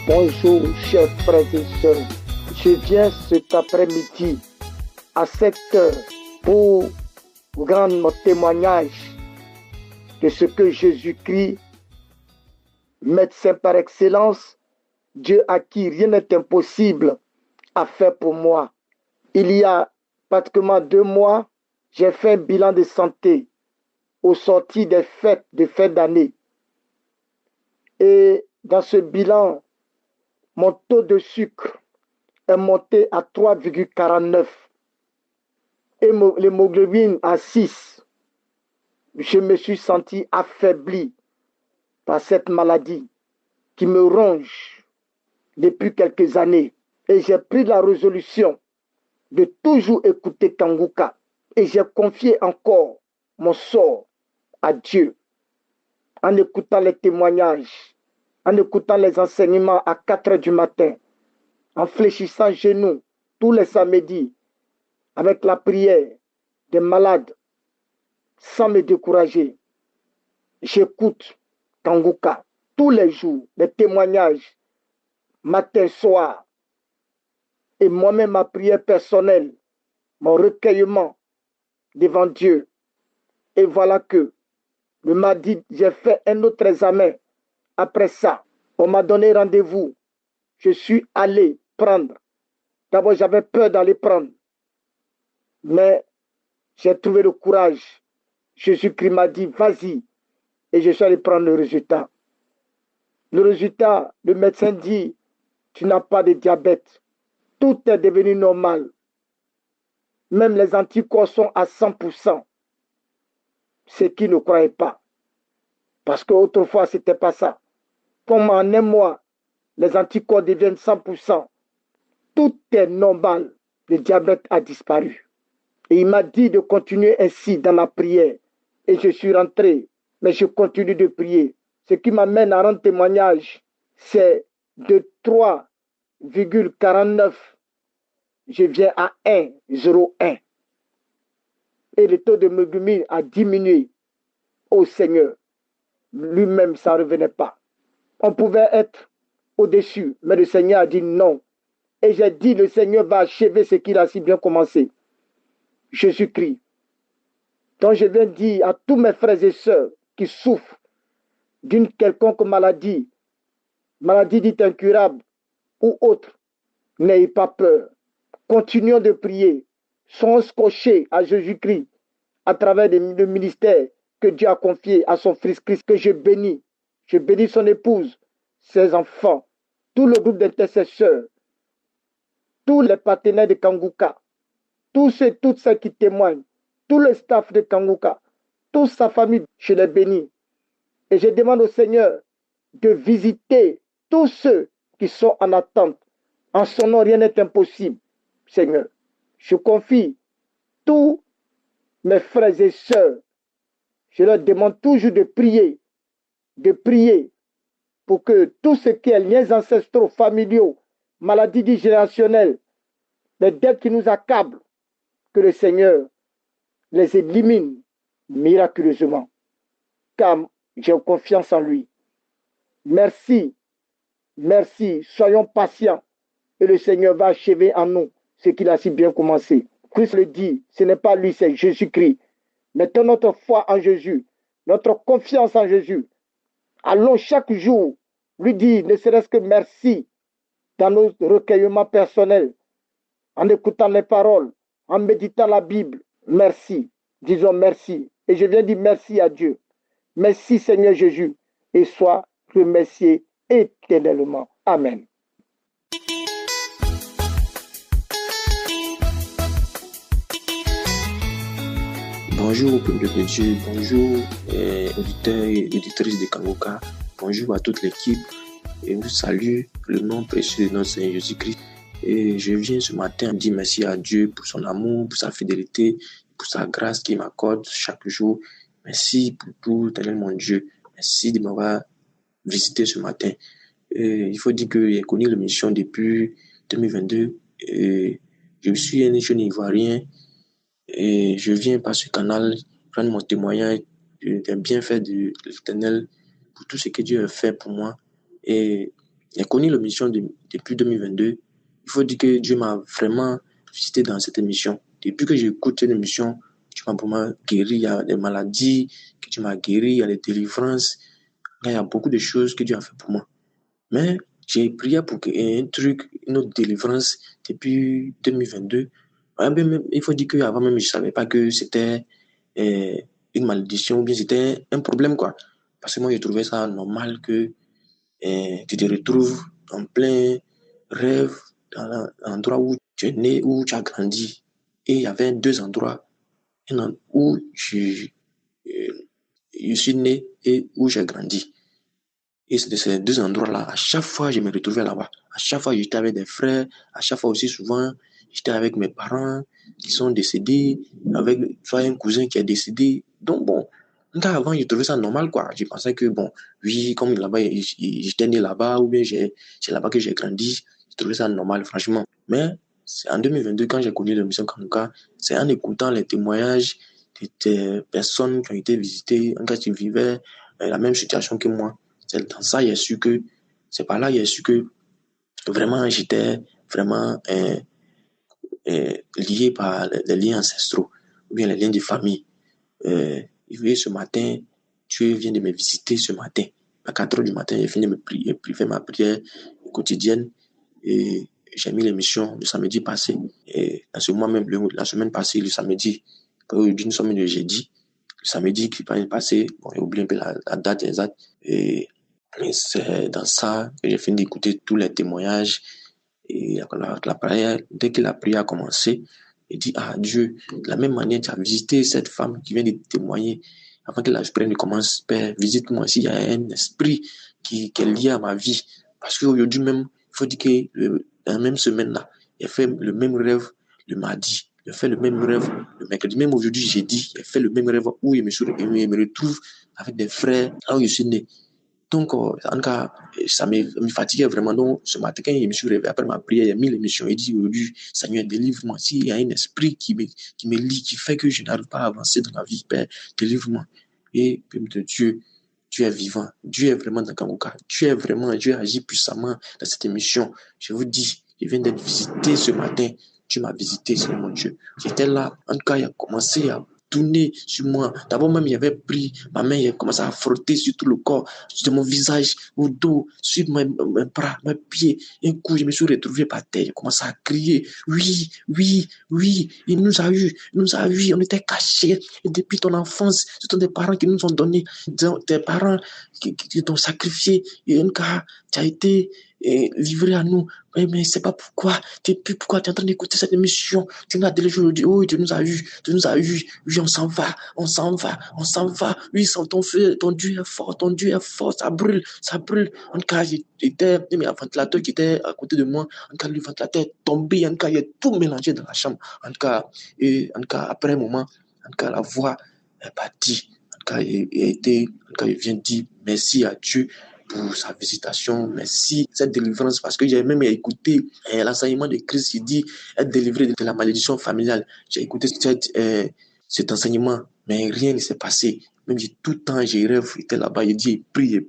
Bonjour, chers frères et sœurs. Je viens cet après-midi à 7 heures pour vous rendre mon témoignage de ce que Jésus-Christ, médecin par excellence, Dieu à qui rien n'est impossible, a fait pour moi. Il y a pratiquement 2 mois, j'ai fait un bilan de santé au sortir des fêtes de fin d'année. Et dans ce bilan, mon taux de sucre est monté à 3,49 et l'hémoglobine à 6. Je me suis senti affaibli par cette maladie qui me ronge depuis quelques années. Et j'ai pris la résolution de toujours écouter Kanguka. Et j'ai confié encore mon sort à Dieu en écoutant les témoignages, en écoutant les enseignements à 4 heures du matin, en fléchissant genoux tous les samedis, avec la prière des malades, sans me décourager. J'écoute Kanguka tous les jours, les témoignages, matin, soir, et moi-même ma prière personnelle, mon recueillement devant Dieu. Et voilà que le mardi, j'ai fait un autre examen. Après ça, on m'a donné rendez-vous. Je suis allé prendre. D'abord, j'avais peur d'aller prendre. Mais j'ai trouvé le courage. Jésus-Christ m'a dit, vas-y. Et je suis allé prendre le résultat. Le résultat, le médecin dit, tu n'as pas de diabète. Tout est devenu normal. Même les anticorps sont à 100%. Ceux qui ne croyaient pas. Parce qu'autrefois, ce n'était pas ça. Comme en un mois, les anticorps deviennent 100%. Tout est normal. Le diabète a disparu. Et il m'a dit de continuer ainsi dans la prière. Et je suis rentré. Mais je continue de prier. Ce qui m'amène à rendre témoignage, c'est de 3,49. Je viens à 1,01. Et le taux de hémoglobine a diminué. Au Seigneur, lui-même, ça ne revenait pas. On pouvait être au-dessus, mais le Seigneur a dit non. Et j'ai dit, le Seigneur va achever ce qu'il a si bien commencé. Jésus-Christ. Donc je viens dire à tous mes frères et sœurs qui souffrent d'une quelconque maladie dite incurable ou autre, n'ayez pas peur. Continuons de prier. Soyons scotchés à Jésus-Christ à travers le ministère que Dieu a confié à son fils Christ, que je bénis. Je bénis son épouse, ses enfants, tout le groupe d'intercesseurs, tous les partenaires de Kanguka, tous ceux, toutes celles qui témoignent, tout le staff de Kanguka, toute sa famille, je les bénis. Et je demande au Seigneur de visiter tous ceux qui sont en attente. En son nom, rien n'est impossible, Seigneur. Je confie tous mes frères et sœurs. Je leur demande toujours de prier pour que tout ce qui est liens ancestraux, familiaux, maladies digénérationnelles, les dettes qui nous accablent, que le Seigneur les élimine miraculeusement. Car j'ai confiance en lui. Merci, soyons patients et le Seigneur va achever en nous ce qu'il a si bien commencé. Christ le dit, ce n'est pas lui, c'est Jésus-Christ. Mettons notre foi en Jésus, notre confiance en Jésus. Allons chaque jour lui dire, ne serait-ce que merci dans nos recueillements personnels, en écoutant les paroles, en méditant la Bible. Merci, disons merci. Et je viens dire merci à Dieu. Merci Seigneur Jésus et sois remercié éternellement. Amen. Bonjour peuple de Dieu, bonjour auditeurs et auditrices de Kanguka, bonjour à toute l'équipe et vous salue le nom précieux de notre Seigneur Jésus-Christ. Et je viens ce matin dire merci à Dieu pour son amour, pour sa fidélité, pour sa grâce qu'il m'accorde chaque jour. Merci pour tout, éternel mon Dieu. Merci de m'avoir visité ce matin. Il faut dire que j'ai connu l'émission depuis 2022 et je suis un jeune Ivoirien. Et je viens par ce canal prendre mon témoignage des bienfaits de l'Éternel pour tout ce que Dieu a fait pour moi. Et J'ai connu l'émission depuis 2022. Il faut dire que Dieu m'a vraiment visité dans cette émission. Depuis que j'écoute cette émission, tu m'as vraiment guéri. Il y a des maladies que tu m'as guéri, il y a des délivrances. Il y a beaucoup de choses que Dieu a fait pour moi. Mais j'ai prié pour un truc, une autre délivrance depuis 2022. Il faut dire qu'avant même, je ne savais pas que c'était une malédiction ou bien c'était un problème, quoi. Parce que moi, je trouvais ça normal que tu te retrouves en plein rêve dans l'endroit où tu es né, où tu as grandi. Et il y avait deux endroits où je suis né et où j'ai grandi. Et c'est de ces deux endroits-là, à chaque fois, je me retrouvais là-bas. À chaque fois, j'étais avec des frères. À chaque fois aussi, souvent, j'étais avec mes parents qui sont décédés, avec soit un cousin qui est décédé. Donc, bon, avant, je trouvais ça normal, quoi. Je pensais que, bon, oui, comme là-bas, j'étais né là-bas, ou bien c'est là-bas que j'ai grandi, je trouvais ça normal, franchement. Mais c'est en 2022, quand j'ai connu l'émission Kanouka, c'est en écoutant les témoignages des personnes qui ont été visitées, en cas qui vivaient la même situation que moi. C'est dans ça j'ai su que, c'est par là j'ai su que vraiment j'étais vraiment lié par les liens ancestraux, ou bien les liens de famille. Ce matin, Dieu vient de me visiter ce matin. À 4 heures du matin, j'ai fini de faire ma prière quotidienne et j'ai mis l'émission le samedi passé. Et dans ce mois même, la semaine passée, le samedi, aujourd'hui nous sommes le jeudi, le samedi qui est passé, bon, j'ai oublié un peu la date exacte. Et c'est dans ça que j'ai fini d'écouter tous les témoignages. Et la prière, dès que la prière a commencé, il dit, ah Dieu, de la même manière, tu as visité cette femme qui vient de témoigner. Avant que la prière ne commence, Père, visite-moi s'il y a un esprit qui est lié à ma vie. Parce qu'aujourd'hui même, il faut dire que dans la même semaine-là, il a fait le même rêve le mardi. Il a fait le même rêve le mercredi. Même aujourd'hui, jeudi, il a fait le même rêve où il me retrouve avec des frères, là où je suis né. Donc, en tout cas, ça me fatiguait vraiment. Donc, ce matin, quand je me suis réveillé après ma prière, il a mis l'émission. Il dit aujourd'hui, Seigneur, délivre-moi. S'il y a un esprit qui me lie, qui fait que je n'arrive pas à avancer dans la vie, Père, délivre-moi. Et, Père de Dieu, Dieu est vivant. Dieu est vraiment dans Kanouka. Dieu agit puissamment dans cette émission. Je vous dis, je viens d'être visité ce matin. Dieu m'a visité, Seigneur mon Dieu. J'étais là. En tout cas, il a commencé à tourner sur moi. D'abord même, il avait pris ma main, il a commencé à frotter sur tout le corps, sur mon visage, au dos, sur mes bras, mes pieds. Un coup, je me suis retrouvé par terre, il a commencé à crier, oui, oui, oui, il nous a eu, on était cachés. Et depuis ton enfance, ce sont des parents qui nous ont donné, des parents qui t'ont sacrifié. Et un cas, tu as été livré à nous. Mais c'est pas pourquoi. Pourquoi tu es en train d'écouter cette émission? Tu nous as déjà aujourd'hui. Oh, tu nous as eu. Oui, on s'en va. Oui, ton feu, ton Dieu est fort, ça brûle. En tout cas, j'étais, mais un ventilateur qui était à côté de moi. En tout cas, le ventilateur est tombé. En tout cas, il est tout mélangé dans la chambre. En tout cas, après un moment, en tout cas, la voix est partie. En tout cas, il vient dire merci à Dieu pour sa visitation, merci cette délivrance, parce que j'ai même écouté l'enseignement de Christ qui dit être délivré de la malédiction familiale. J'ai écouté cet enseignement, mais rien ne s'est passé. Même tout le temps, j'ai rêvé, j'étais là-bas, il dit prie.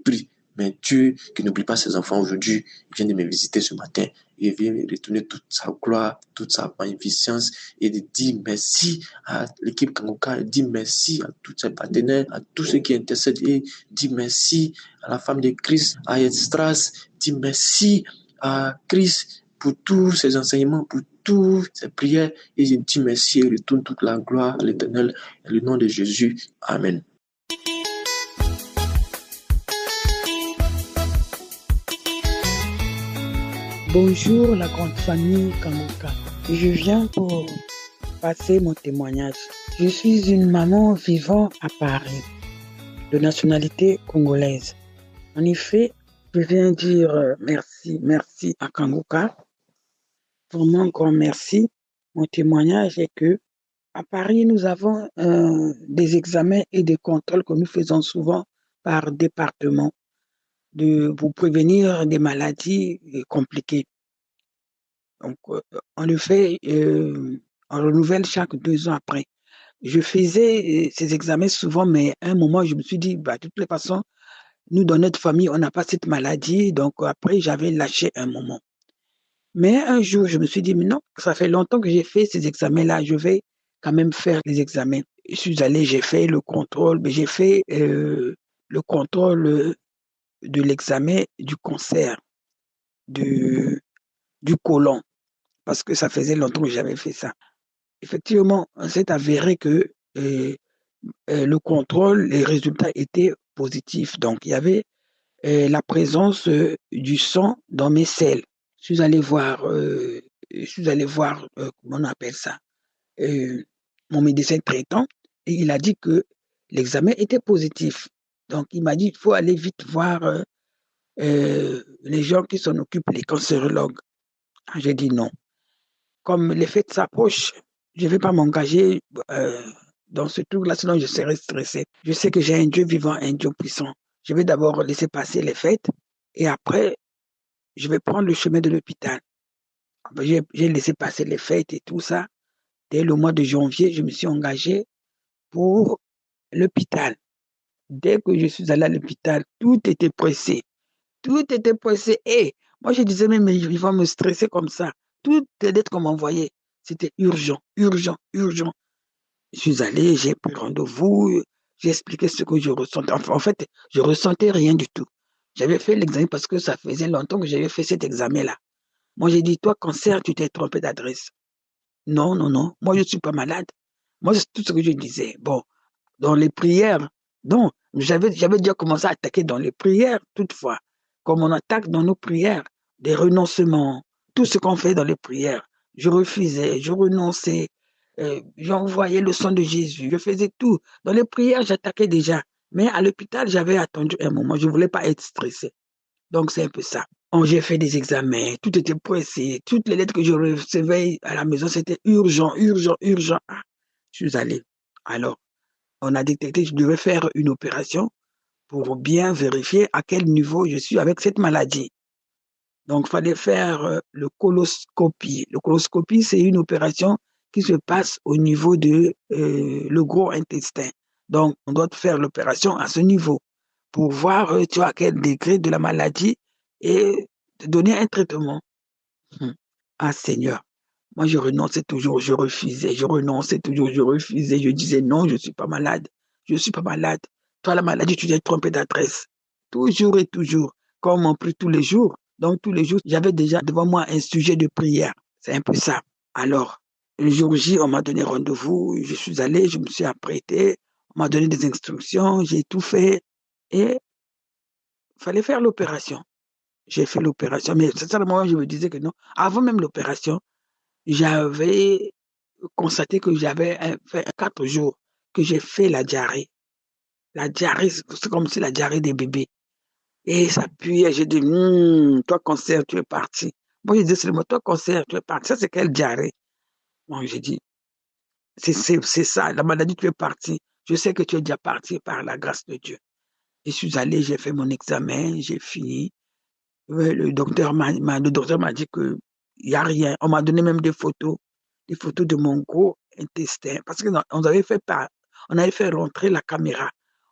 Mais Dieu, qui n'oublie pas ses enfants aujourd'hui, il vient de me visiter ce matin. Il vient me retourner toute sa gloire, toute sa magnificence et de dire merci à l'équipe Kanouka, dire merci à tous ses partenaires, à tous ceux qui intercèdent, et dire merci à la femme de Christ, à Estras, dire merci à Christ pour tous ses enseignements, pour toutes ses prières, et je dis merci et retourne toute la gloire à l'Éternel, dans le nom de Jésus. Amen. Bonjour la grande famille Kanouka. Je viens pour passer mon témoignage. Je suis une maman vivant à Paris, de nationalité congolaise. En effet, je viens dire merci à Kanouka. Vraiment un grand merci. Mon témoignage est que à Paris, nous avons des examens et des contrôles que nous faisons souvent par département pour prévenir des maladies compliquées. Donc, on le fait, on renouvelle chaque 2 ans après. Je faisais ces examens souvent, mais à un moment, je me suis dit, de toutes les façons, nous, dans notre famille, on n'a pas cette maladie. Donc, après, j'avais lâché un moment. Mais un jour, je me suis dit, mais non, ça fait longtemps que j'ai fait ces examens-là. Je vais quand même faire les examens. Je suis allé, j'ai fait le contrôle, mais j'ai fait le contrôle de l'examen du cancer du côlon, parce que ça faisait longtemps que j'avais fait ça. Effectivement, on s'est avéré que le contrôle, les résultats étaient positifs. Donc, il y avait la présence du sang dans mes selles. Je suis allé voir, comment on appelle ça, mon médecin traitant, et il a dit que l'examen était positif. Donc, il m'a dit, il faut aller vite voir les gens qui s'en occupent, les cancérologues. J'ai dit non. Comme les fêtes s'approchent, je ne vais pas m'engager dans ce truc-là, sinon je serai stressé. Je sais que j'ai un Dieu vivant, un Dieu puissant. Je vais d'abord laisser passer les fêtes et après, je vais prendre le chemin de l'hôpital. J'ai laissé passer les fêtes et tout ça. Dès le mois de janvier, je me suis engagé pour l'hôpital. Dès que je suis allé à l'hôpital, tout était pressé. Tout était pressé. Et moi, je disais, mais ils vont me stresser comme ça. Toutes les lettres qu'on m'envoyait, c'était urgent, urgent, urgent. Je suis allé, j'ai pris rendez-vous, j'ai expliqué ce que je ressentais. Enfin, en fait, je ressentais rien du tout. J'avais fait l'examen parce que ça faisait longtemps que j'avais fait cet examen-là. Moi, j'ai dit, toi, cancer, tu t'es trompé d'adresse. Non, non, non. Moi, je ne suis pas malade. Moi, c'est tout ce que je disais. Bon, dans les prières, non, j'avais déjà commencé à attaquer dans les prières, toutefois. Comme on attaque dans nos prières, des renoncements, tout ce qu'on fait dans les prières. Je refusais, je renonçais, j'envoyais le sang de Jésus, je faisais tout. Dans les prières, j'attaquais déjà. Mais à l'hôpital, j'avais attendu un moment. Je ne voulais pas être stressé. Donc, c'est un peu ça. J'ai fait des examens, tout était pressé. Toutes les lettres que je recevais à la maison, c'était urgent, urgent, urgent. Ah, je suis allé. Alors, on a détecté que je devais faire une opération pour bien vérifier à quel niveau je suis avec cette maladie. Donc, il fallait faire le coloscopie. Le coloscopie, c'est une opération qui se passe au niveau de le gros intestin. Donc, on doit faire l'opération à ce niveau pour voir tu vois, à quel degré de la maladie et te donner un traitement. Ah Seigneur, moi je renonçais toujours, je refusais, je renonçais toujours, je refusais, je disais non, je ne suis pas malade, je ne suis pas malade. Toi la maladie, tu t'es trompé d'adresse. Toujours et toujours, comme on prie tous les jours. Donc tous les jours, j'avais déjà devant moi un sujet de prière. C'est un peu ça. Alors, le jour J, on m'a donné rendez-vous, je suis allé, je me suis apprêté, on m'a donné des instructions, j'ai tout fait et il fallait faire l'opération. J'ai fait l'opération, mais c'est ça le moment où je me disais que non. Avant même l'opération, j'avais constaté que j'avais fait 4 jours que j'ai fait la diarrhée. La diarrhée, c'est comme si la diarrhée des bébés. Et ça puait, j'ai dit, toi cancer, tu es parti. Moi, je disais seulement, toi cancer, tu es parti. Ça, c'est quelle diarrhée? Bon, j'ai dit, c'est ça, la maladie, tu es parti. Je sais que tu es déjà parti par la grâce de Dieu. Je suis allé, j'ai fait mon examen, j'ai fini. Ouais, le docteur m'a dit que il y a rien. On m'a donné même des photos de mon gros intestin. Parce que on avait fait rentrer la caméra.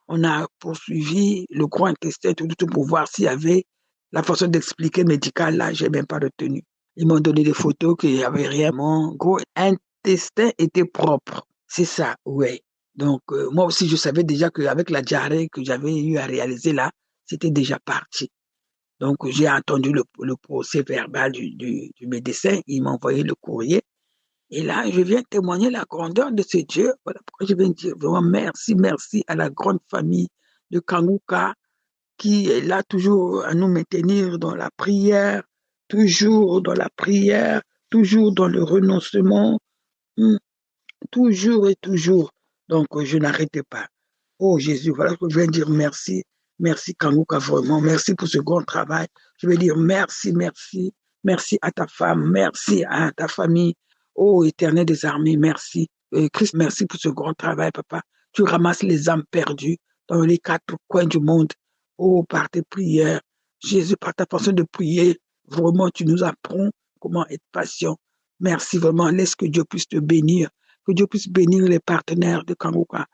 On a poursuivi le gros intestin tout pour voir s'il y avait la façon d'expliquer médicale là, j'ai même pas retenu. Ils m'ont donné des photos qu'il n'y avait rien. Mon gros intestin était propre. C'est ça, ouais. Donc, moi aussi, je savais déjà qu'avec la diarrhée que j'avais eu à réaliser là, c'était déjà parti. Donc, j'ai entendu le procès verbal du médecin. Il m'a envoyé le courrier. Et là, je viens témoigner la grandeur de ce Dieu. Voilà pourquoi je viens dire vraiment merci, merci à la grande famille de Kanguka qui est là toujours à nous maintenir dans la prière, toujours dans la prière, toujours dans le renoncement, toujours et toujours. Donc, je n'arrêtais pas. Oh Jésus, voilà ce que je viens dire merci. Merci Kanguka, vraiment. Merci pour ce grand travail. Je veux dire merci, merci. Merci à ta femme. Merci à ta famille. Oh Éternel des armées, merci. Christ, merci pour ce grand travail, papa. Tu ramasses les âmes perdues dans les 4 coins du monde. Oh, par tes prières. Jésus, par ta façon de prier, vraiment, tu nous apprends comment être patient. Merci vraiment. Laisse que Dieu puisse te bénir. Que Dieu puisse bénir les partenaires de Kanguka.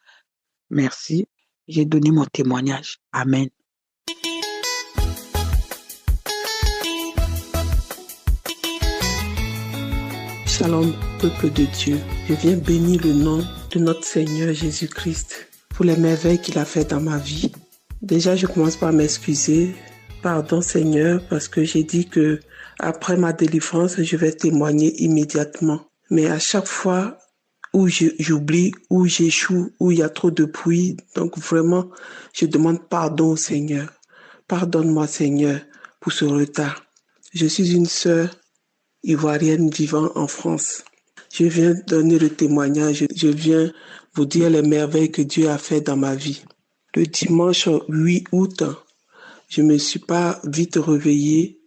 Merci. J'ai donné mon témoignage. Amen. Shalom, peuple de Dieu. Je viens bénir le nom de notre Seigneur Jésus-Christ pour les merveilles qu'il a fait dans ma vie. Déjà, je commence par m'excuser. Pardon Seigneur, parce que j'ai dit que après ma délivrance, je vais témoigner immédiatement. Mais à chaque fois où j'oublie, où j'échoue, où il y a trop de bruit, donc vraiment, je demande pardon au Seigneur. Pardonne-moi Seigneur pour ce retard. Je suis une sœur ivoirienne vivant en France. Je viens donner le témoignage, je viens vous dire les merveilles que Dieu a fait dans ma vie. Le dimanche 8 août, je me suis pas vite réveillée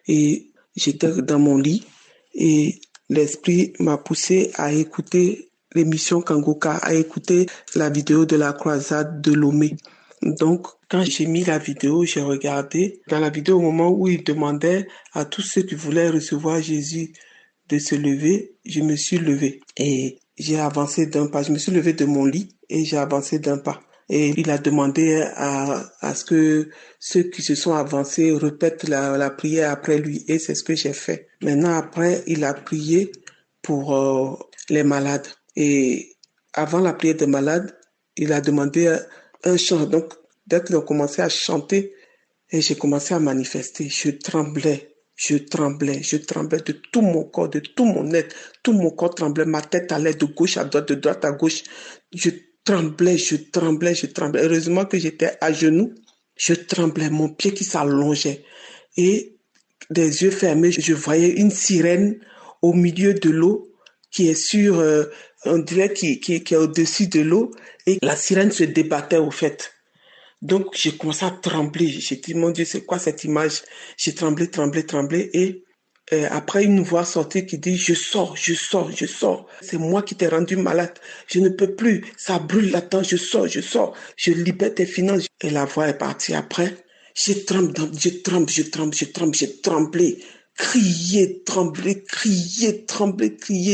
et j'étais dans mon lit et l'esprit m'a poussé à écouter l'émission Kangoka, à écouter la vidéo de la croisade de Lomé. Donc, quand j'ai mis la vidéo, j'ai regardé. Dans la vidéo, au moment où il demandait à tous ceux qui voulaient recevoir Jésus de se lever, je me suis levée et j'ai avancé d'un pas. Je me suis levée de mon lit et j'ai avancé d'un pas. Et il a demandé à ce que ceux qui se sont avancés répètent la prière après lui. Et c'est ce que j'ai fait. Maintenant, après, il a prié pour les malades. Et avant la prière des malades, il a demandé un chant. Donc, dès qu'ils ont commencé à chanter, et j'ai commencé à manifester, je tremblais de tout mon corps, de tout mon être. Tout mon corps tremblait, ma tête allait de gauche à droite, de droite à gauche. Je tremblais. Heureusement que j'étais à genoux. Je tremblais, mon pied qui s'allongeait. Et des yeux fermés, je voyais une sirène au milieu de l'eau qui est sur, on dirait qui est au-dessus de l'eau. Et la sirène se débattait au fait. Donc, j'ai commencé à trembler. J'ai dit, mon Dieu, c'est quoi cette image? J'ai tremblé. Et après, une voix sortit qui dit, je sors. C'est moi qui t'ai rendu malade. Je ne peux plus. Ça brûle là-dedans. Je sors. Je libère tes finances. Et la voix est partie. Après, j'ai tremblé. Crier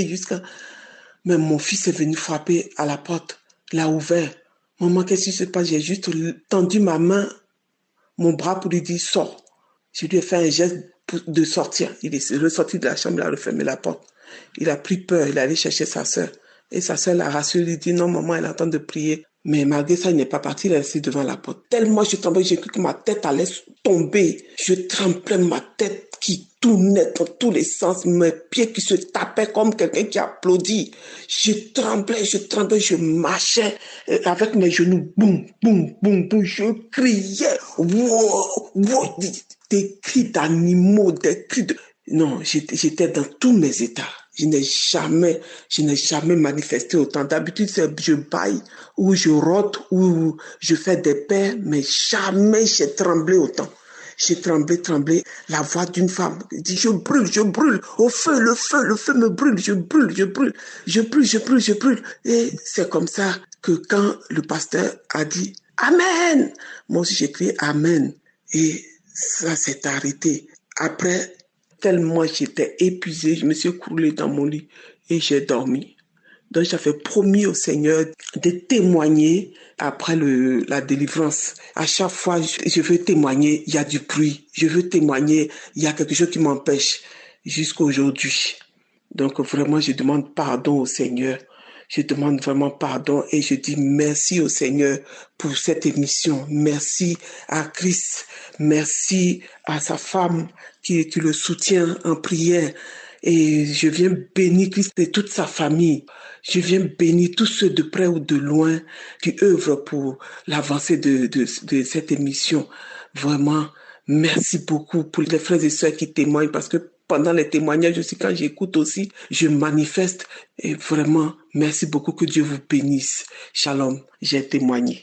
jusqu'à... Mais mon fils est venu frapper à la porte. Il a ouvert. Maman, qu'est-ce qui se passe? J'ai juste tendu ma main, mon bras pour lui dire, sors. Je lui ai fait un geste de sortir. Il est ressorti de la chambre, il a refermé la porte. Il a pris peur, il est allé chercher sa sœur. Et sa sœur l'a rassuré, lui dit, non, maman, elle est en train de prier. Mais malgré ça, il n'est pas parti, il est resté devant la porte. Tellement je tremblais, j'ai cru que ma tête allait tomber. Je tremblais, ma tête qui tournait dans tous les sens, mes pieds qui se tapaient comme quelqu'un qui applaudit. Je tremblais, je marchais avec mes genoux, boum, je criais, wow, des cris d'animaux, des cris de... Non, j'étais dans tous mes états. Je n'ai jamais manifesté autant. D'habitude, je baille, ou je rote, ou je fais des paix, mais jamais j'ai tremblé autant. J'ai tremblé. La voix d'une femme dit, je brûle. Au feu, le feu me brûle. Je brûle. Et c'est comme ça que quand le pasteur a dit, Amen, moi aussi j'ai crié Amen. Et ça s'est arrêté. Après, tellement j'étais épuisée, je me suis écroulée dans mon lit et j'ai dormi. Donc j'avais promis au Seigneur de témoigner après la délivrance. À chaque fois, je veux témoigner, il y a du bruit. Je veux témoigner, il y a quelque chose qui m'empêche jusqu'à aujourd'hui. Donc vraiment, je demande pardon au Seigneur. Je demande vraiment pardon et je dis merci au Seigneur pour cette émission. Merci à Christ. Merci à sa femme qui le soutient en prière. Et je viens bénir Christ et toute sa famille. Je viens bénir tous ceux de près ou de loin qui œuvrent pour l'avancée de cette émission. Vraiment, merci beaucoup pour les frères et sœurs qui témoignent parce que pendant les témoignages aussi, quand j'écoute aussi, je manifeste. Et vraiment, merci beaucoup, que Dieu vous bénisse. Shalom, j'ai témoigné.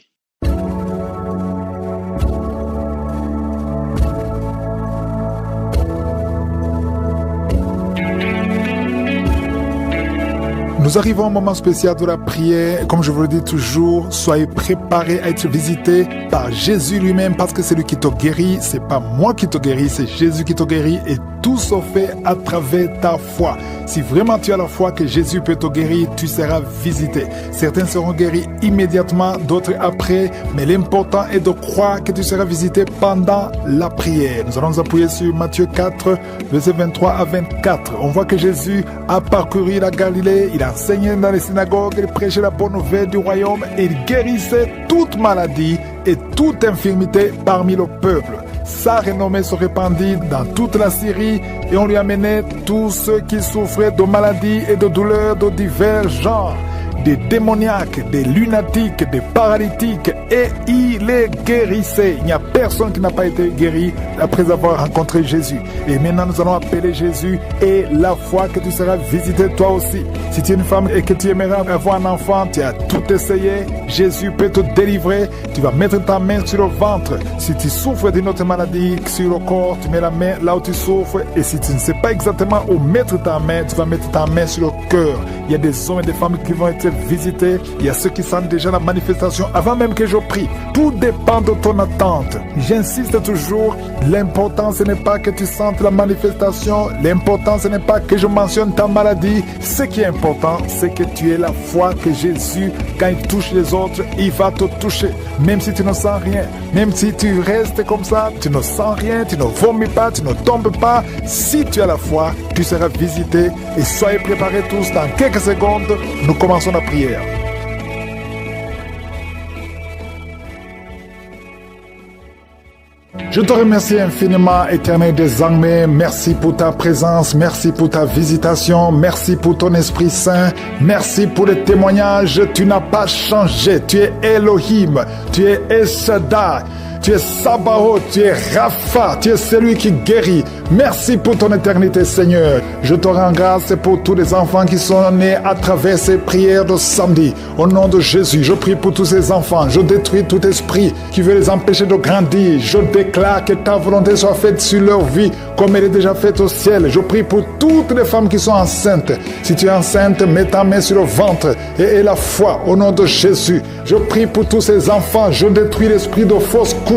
Nous arrivons à un moment spécial de la prière. Comme je vous le dis toujours, soyez préparés à être visités par Jésus lui-même parce que c'est lui qui te guérit. C'est pas moi qui te guéris, c'est Jésus qui te guérit et tout se fait à travers ta foi. Si vraiment tu as la foi que Jésus peut te guérir, tu seras visité. Certains seront guéris immédiatement, d'autres après, mais l'important est de croire que tu seras visité pendant la prière. Nous allons nous appuyer sur Matthieu 4, versets 23 à 24. On voit que Jésus a parcouru la Galilée, il enseignait dans les synagogues, il prêchait la bonne nouvelle du royaume et il guérissait toute maladie et toute infirmité parmi le peuple. Sa renommée se répandit dans toute la Syrie et on lui amenait tous ceux qui souffraient de maladies et de douleurs de divers genres, des démoniaques, des lunatiques, des paralytiques, et il les guérissait. Il n'y a personne qui n'a pas été guéri après avoir rencontré Jésus. Et maintenant nous allons appeler Jésus et la foi que tu seras visité toi aussi. Si tu es une femme et que tu aimerais avoir un enfant, tu as tout essayé, Jésus peut te délivrer. Tu vas mettre ta main sur le ventre. Si tu souffres d'une autre maladie sur le corps, tu mets la main là où tu souffres. Et si tu ne sais pas exactement où mettre ta main, tu vas mettre ta main sur le cœur. Il y a des hommes et des femmes qui vont être visités. Il y a ceux qui sentent déjà la manifestation avant même que je prie. Tout dépend de ton attente. J'insiste toujours, l'important ce n'est pas que tu sentes la manifestation. L'important ce n'est pas que je mentionne ta maladie. Ce qui est important, c'est que tu aies la foi que Jésus, quand il touche les autres, il va te toucher. Même si tu ne sens rien, même si tu restes comme ça, tu ne sens rien, tu ne vomis pas, tu ne tombes pas. Si tu as la foi, tu seras visité. Et soyez préparés tous, dans quelques secondes, nous commençons la prière. Je te remercie infiniment, Éternel des armées. Merci pour ta présence, merci pour ta visitation, merci pour ton Esprit Saint, merci pour les témoignages. Tu n'as pas changé, tu es Elohim, tu es El Shaddai. Tu es Sabaoth, tu es Rapha, tu es celui qui guérit. Merci pour ton éternité, Seigneur. Je te rends grâce pour tous les enfants qui sont nés à travers ces prières de samedi. Au nom de Jésus, je prie pour tous ces enfants. Je détruis tout esprit qui veut les empêcher de grandir. Je déclare que ta volonté soit faite sur leur vie comme elle est déjà faite au ciel. Je prie pour toutes les femmes qui sont enceintes. Si tu es enceinte, mets ta main sur le ventre et aie la foi au nom de Jésus. Je prie pour tous ces enfants. Je détruis l'esprit de fausse couche.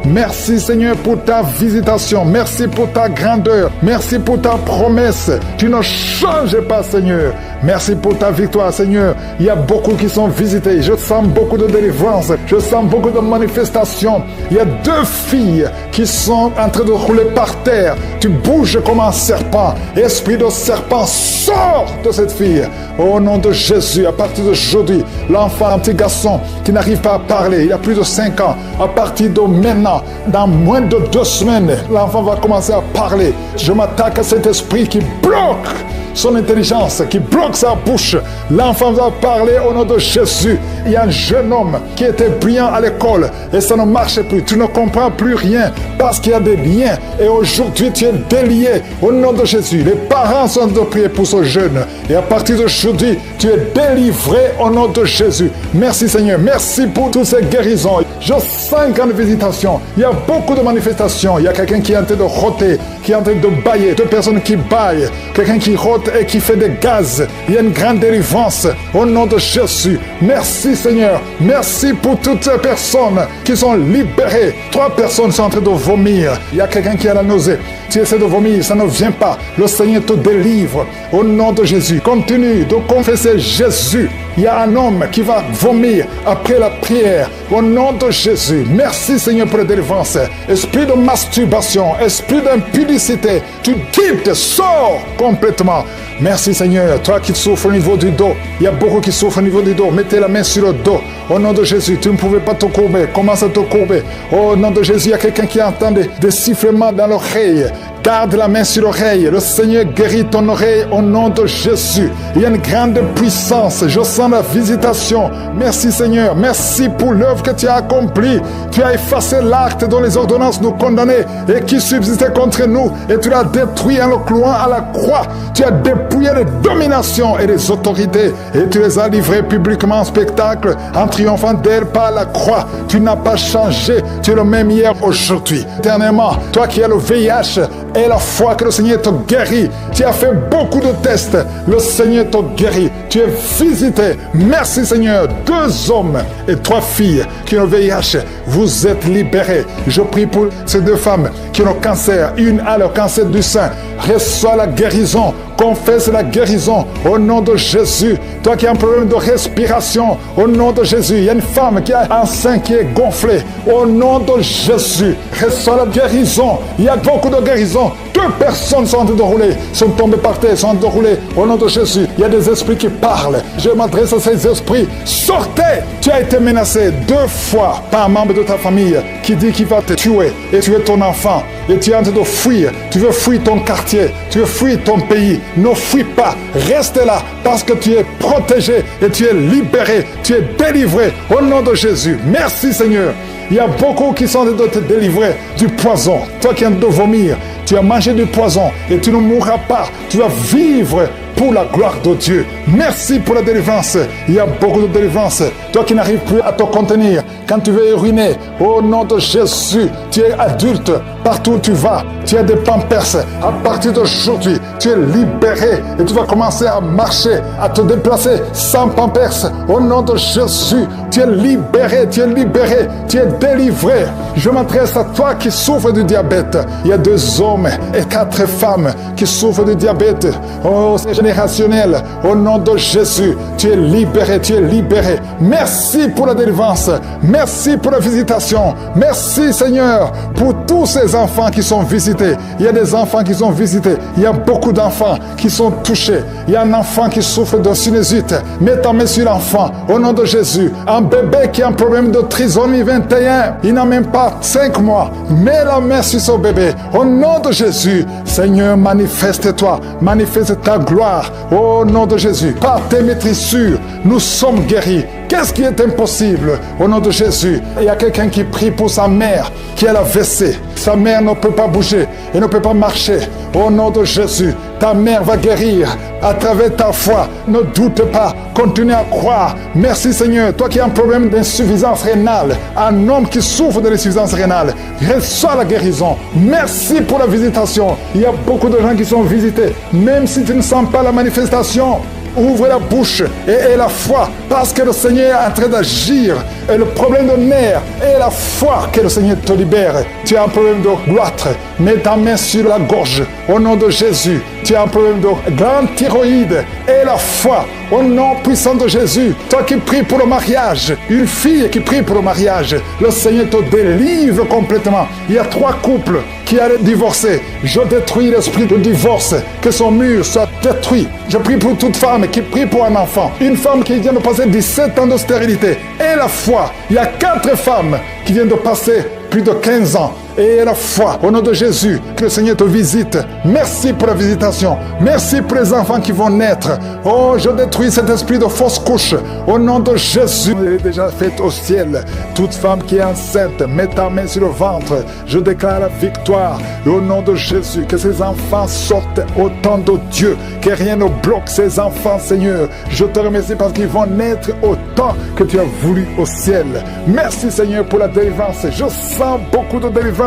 Merci Seigneur pour ta visitation. Merci pour ta grandeur. Merci pour ta promesse. Tu ne changes pas Seigneur. Merci pour ta victoire Seigneur. Il y a beaucoup qui sont visités. Je sens beaucoup de délivrance. Je sens beaucoup de manifestations. Il y a 2 filles qui sont en train de rouler par terre. Tu bouges comme un serpent. Esprit de serpent, sors de cette fille. Au nom de Jésus, à partir d'aujourd'hui, l'enfant, un petit garçon qui n'arrive pas à parler, il a plus de 5 ans, à partir de maintenant, dans moins de 2 semaines, l'enfant va commencer à parler. Je m'attaque à cet esprit qui bloque son intelligence, qui bloque sa bouche. L'enfant va parler au nom de Jésus. Il y a un jeune homme qui était brillant à l'école et ça ne marche plus. Tu ne comprends plus rien parce qu'il y a des liens. Et aujourd'hui, tu es délié au nom de Jésus. Les parents sont de prier pour ce jeune. Et à partir d'aujourd'hui, tu es délivré au nom de Jésus. Merci Seigneur. Merci pour toutes ces guérisons. Je sens une grande visitation. Il y a beaucoup de manifestations. Il y a quelqu'un qui est en train de rôter, qui est en train de bailler. 2 personnes qui baillent. Quelqu'un qui rôte et qui fait des gaz. Il y a une grande délivrance au nom de Jésus. Merci Seigneur. Merci pour toutes ces personnes qui sont libérées. 3 personnes sont en train de vomir. Il y a quelqu'un qui a la nausée. Tu essaies de vomir, ça ne vient pas. Le Seigneur te délivre au nom de Jésus. Continue de confesser Jésus. Il y a un homme qui va vomir après la prière au nom de Jésus. Merci Seigneur pour la délivrance. Esprit de masturbation, esprit d'impudicité, tu quittes, sors complètement. Merci Seigneur. Toi qui souffres au niveau du dos, il y a beaucoup qui souffrent au niveau du dos. Mettez la main sur le dos. Au nom de Jésus, tu ne pouvais pas te courber. Commence à te courber. Au nom de Jésus, il y a quelqu'un qui entend des sifflements dans l'oreille. Garde la main sur l'oreille. Le Seigneur guérit ton oreille au nom de Jésus. Il y a une grande puissance. Je sens la visitation. Merci Seigneur. Merci pour l'œuvre que tu as accomplie. Tu as effacé l'acte dont les ordonnances nous condamnaient et qui subsistait contre nous. Et tu l'as détruit en le clouant à la croix. Tu as dépouillé les dominations et les autorités. Et tu les as livrées publiquement en spectacle en triomphant d'elles par la croix. Tu n'as pas changé. Tu es le même hier, aujourd'hui. Éternellement, toi qui as le VIH, Et la foi que le Seigneur te guérit. Tu as fait beaucoup de tests. Le Seigneur te guérit. Tu es visité. Merci Seigneur. 2 hommes et 3 filles qui ont le VIH. Vous êtes libérés. Je prie pour ces 2 femmes qui ont le cancer. Une a le cancer du sein. Reçois la guérison. Confesse la guérison au nom de Jésus. Toi qui as un problème de respiration, au nom de Jésus. Il y a une femme qui a un sein qui est gonflé. Au nom de Jésus, reçois la guérison. Il y a beaucoup de guérisons. 2 personnes sont en train de rouler, sont tombées par terre, sont en train de rouler. Au nom de Jésus, il y a des esprits qui parlent. Je m'adresse à ces esprits. Sortez! Tu as été menacé 2 fois par un membre de ta famille qui dit qu'il va te tuer et tuer ton enfant. Et tu es en train de fuir. Tu veux fuir ton quartier. Tu veux fuir ton pays. Ne fuis pas. Reste là parce que tu es protégé et tu es libéré. Tu es délivré au nom de Jésus. Merci Seigneur. Il y a beaucoup qui sont en train de te délivrer du poison. Toi qui es en train de vomir, tu as mangé du poison et tu ne mourras pas. Tu vas vivre pour la gloire de Dieu. Merci pour la délivrance. Il y a beaucoup de délivrance. Toi qui n'arrives plus à te contenir, quand tu veux uriner, au nom de Jésus, tu es adulte. Partout où tu vas, tu as des pampers. À partir d'aujourd'hui, tu es libéré et tu vas commencer à marcher, à te déplacer sans pampers. Au nom de Jésus, tu es libéré, tu es libéré, tu es délivré. Je m'adresse à toi qui souffres du diabète. Il y a 2 hommes et 4 femmes qui souffrent du diabète. Oh, c'est générationnel. Au nom de Jésus, tu es libéré, tu es libéré. Merci pour la délivrance. Merci pour la visitation. Merci Seigneur pour tous ces enfants qui sont visités. Il y a des enfants qui sont visités. Il y a beaucoup d'enfants qui sont touchés. Il y a un enfant qui souffre de sinusite. Mets ta main sur l'enfant. Au nom de Jésus. Un bébé qui a un problème de trisomie 21. Il n'a même pas 5 mois. Mets la main sur ce bébé. Au nom de Jésus. Seigneur, manifeste-toi. Manifeste ta gloire. Au nom de Jésus. Par tes maîtrissures, nous sommes guéris. Qu'est-ce qui est impossible? Au nom de Jésus, il y a quelqu'un qui prie pour sa mère qui a la WC. Sa mère ne peut pas bouger et ne peut pas marcher. Au nom de Jésus, ta mère va guérir à travers ta foi. Ne doute pas, continue à croire. Merci Seigneur, toi qui as un problème d'insuffisance rénale, un homme qui souffre de l'insuffisance rénale, reçois la guérison. Merci pour la visitation. Il y a beaucoup de gens qui sont visités, même si tu ne sens pas la manifestation. Ouvre la bouche et la foi parce que le Seigneur est en train d'agir. Et le problème de nerfs et la foi que le Seigneur te libère. Tu as un problème de goitre, mets ta main sur la gorge au nom de Jésus. Tu as un problème de grande thyroïde et la foi au nom puissant de Jésus. Toi qui pries pour le mariage, une fille qui prie pour le mariage, le Seigneur te délivre complètement. Il y a 3 couples qui allaient divorcer. Je détruis l'esprit de divorce, que son mur soit détruit. Je prie pour toute femme qui prie pour un enfant. Une femme qui vient de passer 17 ans de stérilité. Et la foi. Il y a 4 femmes qui viennent de passer plus de 15 ans. Et la foi, au nom de Jésus, que le Seigneur te visite. Merci pour la visitation. Merci pour les enfants qui vont naître. Oh, je détruis cet esprit de fausse couche. Au nom de Jésus, elle est déjà faite au ciel. Toute femme qui est enceinte, mets ta main sur le ventre. Je déclare la victoire. Et au nom de Jésus, que ces enfants sortent au temps de Dieu. Que rien ne bloque ces enfants, Seigneur. Je te remercie parce qu'ils vont naître au temps que tu as voulu au ciel. Merci, Seigneur, pour la délivrance. Je sens beaucoup de délivrance.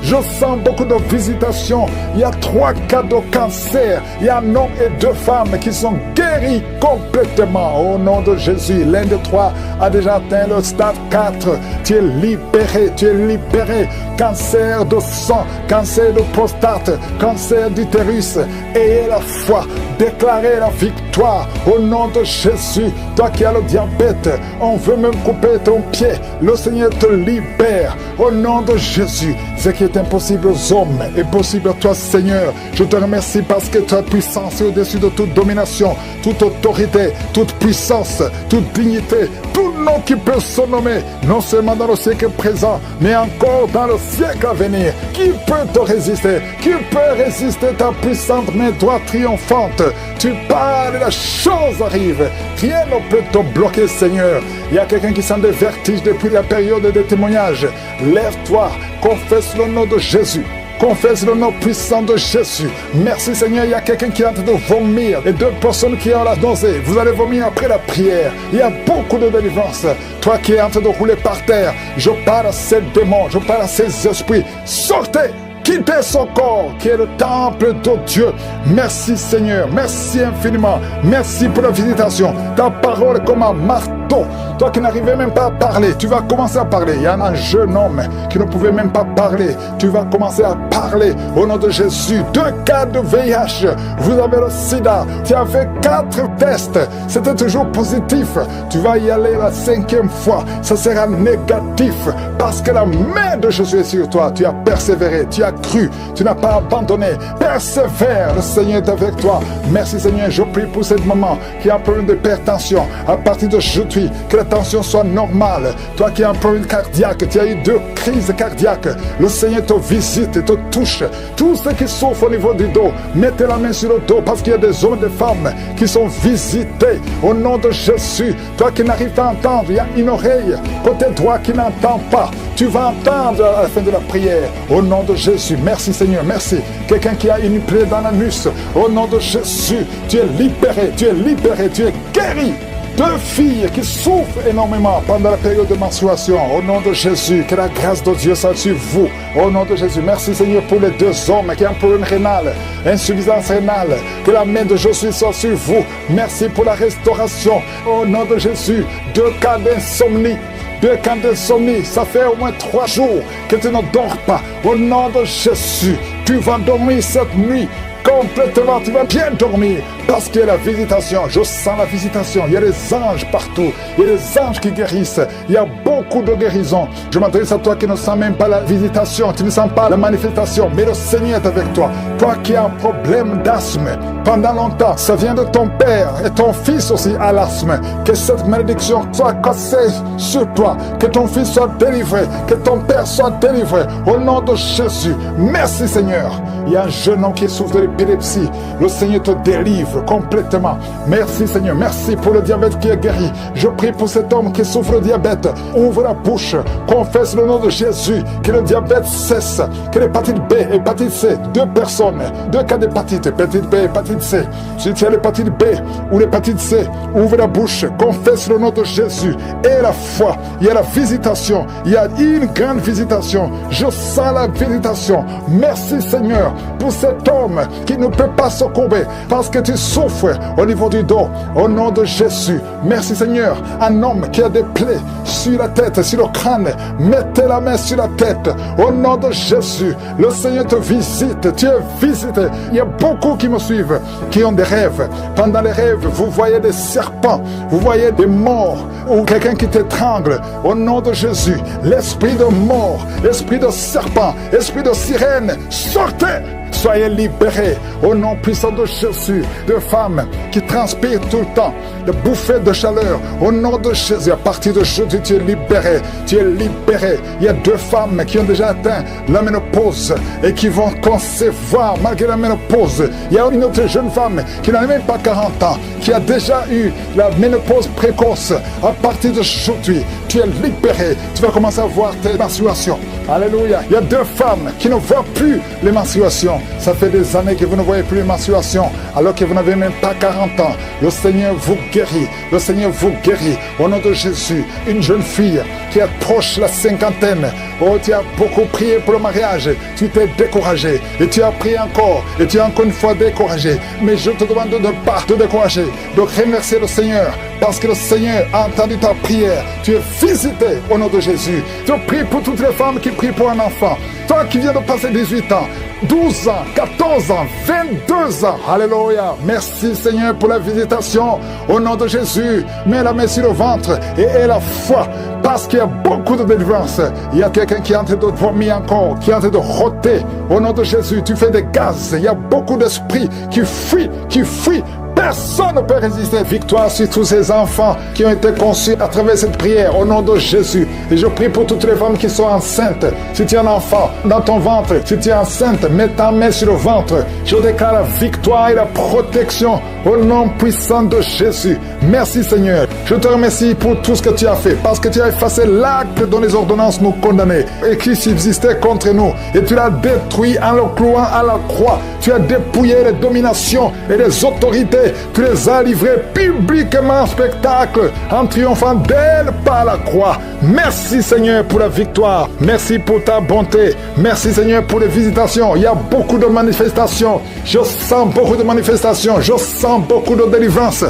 Je sens beaucoup de visitations. Il y a 3 cas de cancer. Il y a un homme et 2 femmes qui sont guéris complètement. Au nom de Jésus, l'un des 3 a déjà atteint le stade 4. Tu es libéré, tu es libéré. Cancer de sang, cancer de prostate, cancer d'utérus. Ayez la foi, déclarez la victoire. Au nom de Jésus, toi qui as le diabète, on veut même couper ton pied. Le Seigneur te libère. Au nom de Jésus, ce qui est impossible aux hommes est possible à toi, Seigneur. Je te remercie parce que ta puissance est au-dessus de toute domination, toute autorité, toute puissance, toute dignité, tout nom qui peut se nommer, non seulement dans le siècle présent, mais encore dans le siècle à venir. Qui peut te résister? Qui peut résister ta puissante main droite triomphante? Tu parles et la chose arrive. Rien ne peut te bloquer, Seigneur. Il y a quelqu'un qui sent des vertiges depuis la période des témoignages. Lève-toi, confesse le nom de Jésus. Confesse le nom puissant de Jésus. Merci Seigneur, il y a quelqu'un qui est en train de vomir et 2 personnes qui ont la nausée. Vous allez vomir après la prière. Il y a beaucoup de délivrance. Toi qui es en train de rouler par terre, je parle à ces démons, je parle à ces esprits. Sortez! quitter son corps qui est le temple de Dieu. Merci Seigneur, merci infiniment, merci pour la visitation. Ta parole est comme un marteau. Toi qui n'arrivais même pas à parler, tu vas commencer à parler. Il y a un jeune homme qui ne pouvait même pas parler. Tu vas commencer à parler au nom de Jésus. 2 cas de VIH, vous avez le sida. Tu as fait 4 tests, c'était toujours positif. Tu vas y aller la 5e fois, ça sera négatif parce que la main de Jésus est sur toi. Tu as persévéré, tu as cru, tu n'as pas abandonné. Persévère, le Seigneur est avec toi. Merci Seigneur, je prie pour cette maman qui a un problème d'hypertension. À partir d'aujourd'hui, que la tension soit normale. Toi qui as un problème cardiaque, tu as eu 2 crises cardiaques. Le Seigneur te visite et te touche. Tous ceux qui souffrent au niveau du dos, mettez la main sur le dos parce qu'il y a des hommes et des femmes qui sont visités au nom de Jésus. Toi qui n'arrives pas à entendre, il y a une oreille côté droit qui n'entend pas. Tu vas entendre à la fin de la prière au nom de Jésus. Merci Seigneur, merci. Quelqu'un qui a une plaie dans l'anus, au nom de Jésus, tu es libéré, tu es libéré, tu es guéri. 2 filles qui souffrent énormément pendant la période de menstruation. Au nom de Jésus, que la grâce de Dieu soit sur vous. Au nom de Jésus, merci Seigneur pour les 2 hommes qui ont un problème rénal, insuffisance rénale. Que la main de Jésus soit sur vous. Merci pour la restauration. Au nom de Jésus, 2 cas d'insomnie. 2 cas d'insomnie, ça fait au moins 3 jours que tu ne dors pas. Au nom de Jésus, tu vas dormir cette nuit. Complètement, tu vas bien dormir parce qu'il y a la visitation. Je sens la visitation. Il y a des anges partout. Il y a des anges qui guérissent. Il y a beaucoup de guérisons. Je m'adresse à toi qui ne sens même pas la visitation. Tu ne sens pas la manifestation. Mais le Seigneur est avec toi. Toi qui as un problème d'asthme pendant longtemps, ça vient de ton père et ton fils aussi a l'asthme. Que cette malédiction soit cassée sur toi. Que ton fils soit délivré. Que ton père soit délivré. Au nom de Jésus. Merci Seigneur. Il y a un jeune homme qui souffre de l'épilepsie. Le Seigneur te délivre complètement. Merci Seigneur. Merci pour le diabète qui est guéri. Je prie pour cet homme qui souffre de diabète. Ouvre la bouche. Confesse le nom de Jésus. Que le diabète cesse. Que l'hépatite B et l'hépatite C. 2 personnes. 2 cas d'hépatite. Hépatite B et hépatite C. Si tu as l'hépatite B ou l'hépatite C, ouvre la bouche. Confesse le nom de Jésus. Et la foi. Il y a la visitation. Il y a une grande visitation. Je sens la visitation. Merci Seigneur pour cet homme qui ne peut pas se courber parce que tu souffres au niveau du dos. Au nom de Jésus, merci Seigneur. Un homme qui a des plaies sur la tête, sur le crâne, mettez la main sur la tête. Au nom de Jésus, le Seigneur te visite. Tu es visité. Il y a beaucoup qui me suivent, qui ont des rêves. Pendant les rêves, vous voyez des serpents, vous voyez des morts ou quelqu'un qui t'étrangle. Au nom de Jésus, l'esprit de mort, l'esprit de serpent, l'esprit de sirène, sortez! Soyez libérés au nom puissant de Jésus. De femmes qui transpirent tout le temps, de bouffées de chaleur. Au nom de Jésus, à partir d'aujourd'hui, tu es libéré. Tu es libéré. Il y a 2 femmes qui ont déjà atteint la ménopause et qui vont concevoir malgré la ménopause. Il y a une autre jeune femme qui n'a même pas 40 ans, qui a déjà eu la ménopause précoce. À partir d'aujourd'hui, tu es libéré. Tu vas commencer à voir tes menstruations. Alléluia. Il y a 2 femmes qui ne voient plus les menstruations. Ça fait des années que vous ne voyez plus les menstruations, alors que vous n'avez même pas 40 ans. Le Seigneur vous guérit. Le Seigneur vous guérit. Au nom de Jésus, une jeune fille qui approche la 50aine. Oh, tu as beaucoup prié pour le mariage. Tu t'es découragé. Et tu as prié encore. Et tu es encore une fois découragé. Mais je te demande de ne pas te décourager. De remercier le Seigneur. Parce que le Seigneur a entendu ta prière. Tu es visité au nom de Jésus. Je prie pour toutes les femmes qui prient pour un enfant. Toi qui viens de passer 18 ans, 12 ans, 14 ans, 22 ans. Alléluia. Merci Seigneur pour la visitation. Au nom de Jésus, mets la main sur le ventre et aie la foi. Parce qu'il y a beaucoup de délivrance. Il y a quelqu'un qui est en train de vomir encore, qui est en train de rôter. Au nom de Jésus, tu fais des gaz. Il y a beaucoup d'esprits qui fuient, qui fuient. Personne ne peut résister. Victoire sur tous ces enfants qui ont été conçus à travers cette prière au nom de Jésus. Et je prie pour toutes les femmes qui sont enceintes. Si tu es un enfant dans ton ventre, si tu es enceinte, mets ta main sur le ventre. Je déclare la victoire et la protection au nom puissant de Jésus. Merci Seigneur. Je te remercie pour tout ce que tu as fait parce que tu as effacé l'acte dont les ordonnances nous condamnaient et qui subsistait contre nous. Et tu l'as détruit en le clouant à la croix. Tu as dépouillé les dominations et les autorités livrés. Tu les as livrés publiquement en spectacle, en triomphant d'elle par la croix. Merci Seigneur pour la victoire. Merci pour ta bonté. Merci Seigneur pour les visitations. Il y a beaucoup de manifestations. Je sens beaucoup de manifestations. Je sens beaucoup de délivrance.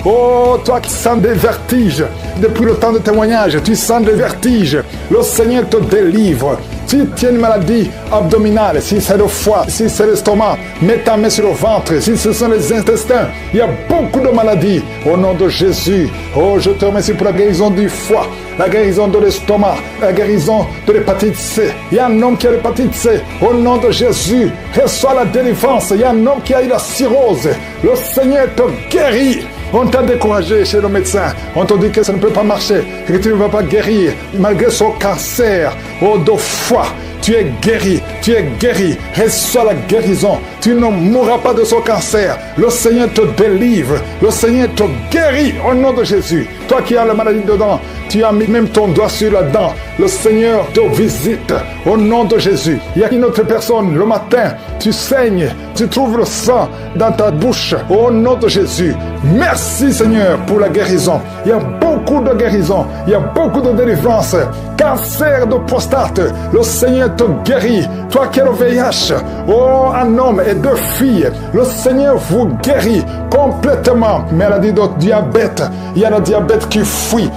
Oh, toi qui sens des vertiges, depuis le temps de témoignage, tu sens des vertiges. Le Seigneur te délivre. Si tu as une maladie abdominale, si c'est le foie, si c'est l'estomac, mets ta main sur le ventre. Si ce sont les intestins, il y a beaucoup de maladies. Au nom de Jésus, oh, je te remercie pour la guérison du foie, la guérison de l'estomac, la guérison de l'hépatite C. Il y a un homme qui a l'hépatite C. Au nom de Jésus, reçois la délivrance. Il y a un homme qui a eu la cirrhose. Le Seigneur te guérit. On t'a découragé chez le médecin. On t'a dit que ça ne peut pas marcher, que tu ne vas pas guérir malgré son cancer. Oh, de foi, tu es guéri, tu es guéri. Reçois la guérison. Tu ne mourras pas de son cancer. Le Seigneur te délivre. Le Seigneur te guérit au nom de Jésus. Toi qui as la maladie dedans, tu as mis même ton doigt sur la dent. Le Seigneur te visite au nom de Jésus. Il y a une autre personne, le matin, tu saignes, tu trouves le sang dans ta bouche au nom de Jésus. Merci Seigneur pour la guérison. Il y a beaucoup de guérison, il y a beaucoup de délivrance. Cancer de prostate, le Seigneur te guérit. Toi qui as le VIH, oh, un homme et deux filles, le Seigneur vous guérit complètement. Maladie de diabète, il y a le diabète qui fuit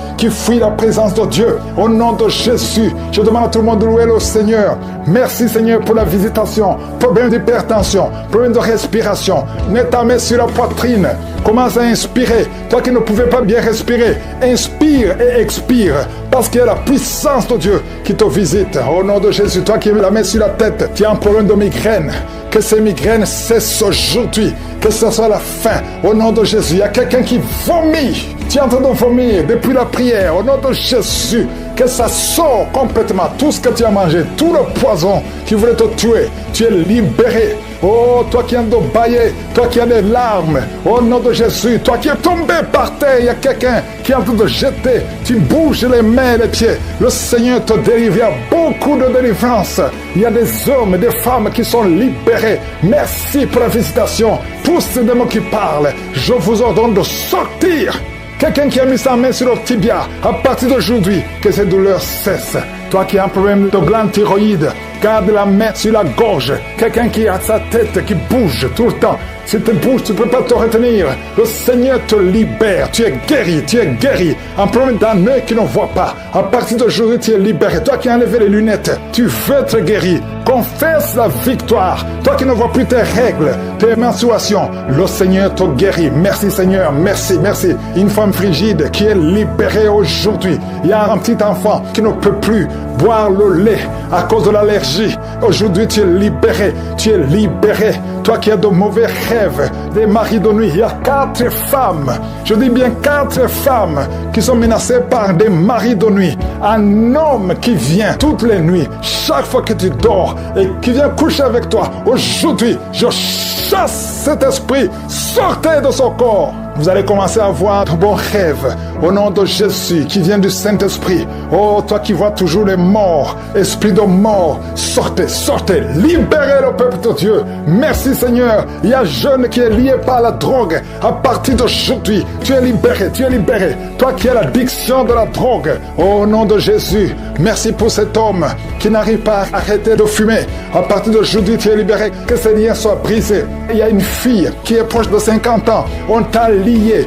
la présence de Dieu. Au nom de Jésus, je demande à tout le monde de louer le Seigneur. Merci Seigneur pour la visitation. Problème d'hypertension, problème de respiration. Mets ta main sur la poitrine. Commence à inspirer. Toi qui ne pouvais pas bien respirer, inspire et expire. Parce qu'il y a la puissance de Dieu qui te visite. Au nom de Jésus, toi qui mets la main sur la tête, tu as un problème de migraine. Que ces migraines cessent aujourd'hui. Que ce soit la fin. Au nom de Jésus, il y a quelqu'un qui vomit. Tu es en train de vomir depuis la prière. Au nom de Jésus, que ça sort complètement. Tout ce que tu as mangé, tout le poison qui voulait te tuer, tu es libéré. Oh, toi qui es en train de bailler, toi qui as des larmes, au nom de Jésus, toi qui es tombé par terre, il y a quelqu'un qui est en train de jeter, tu bouges les mains et les pieds. Le Seigneur te délivre, il y a beaucoup de délivrance. Il y a des hommes et des femmes qui sont libérés. Merci pour la visitation. Tous ces démons qui parlent, je vous ordonne de sortir. Quelqu'un qui a mis sa main sur le tibia, à partir d'aujourd'hui, que ces douleurs cessent. Toi qui as un problème de glande thyroïde, garde la main sur la gorge. Quelqu'un qui a sa tête qui bouge tout le temps. Si tu bouges, tu ne peux pas te retenir. Le Seigneur te libère. Tu es guéri, tu es guéri. Un problème d'un œil qui ne voit pas. À partir d'aujourd'hui, tu es libéré. Toi qui as enlevé les lunettes, tu veux être guéri. Confesse la victoire. Toi qui ne vois plus tes règles, tes menstruations, le Seigneur te guérit. Merci Seigneur, merci, merci. Une femme frigide qui est libérée aujourd'hui. Il y a un petit enfant qui ne peut plus boire le lait à cause de l'allergie. Aujourd'hui, tu es libéré. Tu es libéré. Toi qui as de mauvais rêves, des maris de nuit, il y a 4 femmes, je dis bien 4 femmes qui sont menacées par des maris de nuit. Un homme qui vient toutes les nuits, chaque fois que tu dors, et qui vient coucher avec toi. Aujourd'hui, je chasse cet esprit, sortez de son corps. Vous allez commencer à voir de bons rêves au nom de Jésus qui vient du Saint-Esprit. Oh, toi qui vois toujours les morts, esprit de mort, sortez, sortez, libérez le peuple de Dieu. Merci Seigneur. Il y a un jeune qui est lié par la drogue. À partir d'aujourd'hui, tu es libéré, tu es libéré. Toi qui as l'addiction de la drogue, au nom de Jésus, merci pour cet homme qui n'arrive pas à arrêter de fumer. À partir d'aujourd'hui, tu es libéré. Que ces liens soient brisés. Il y a une fille qui est proche de 50 ans. On t'a lié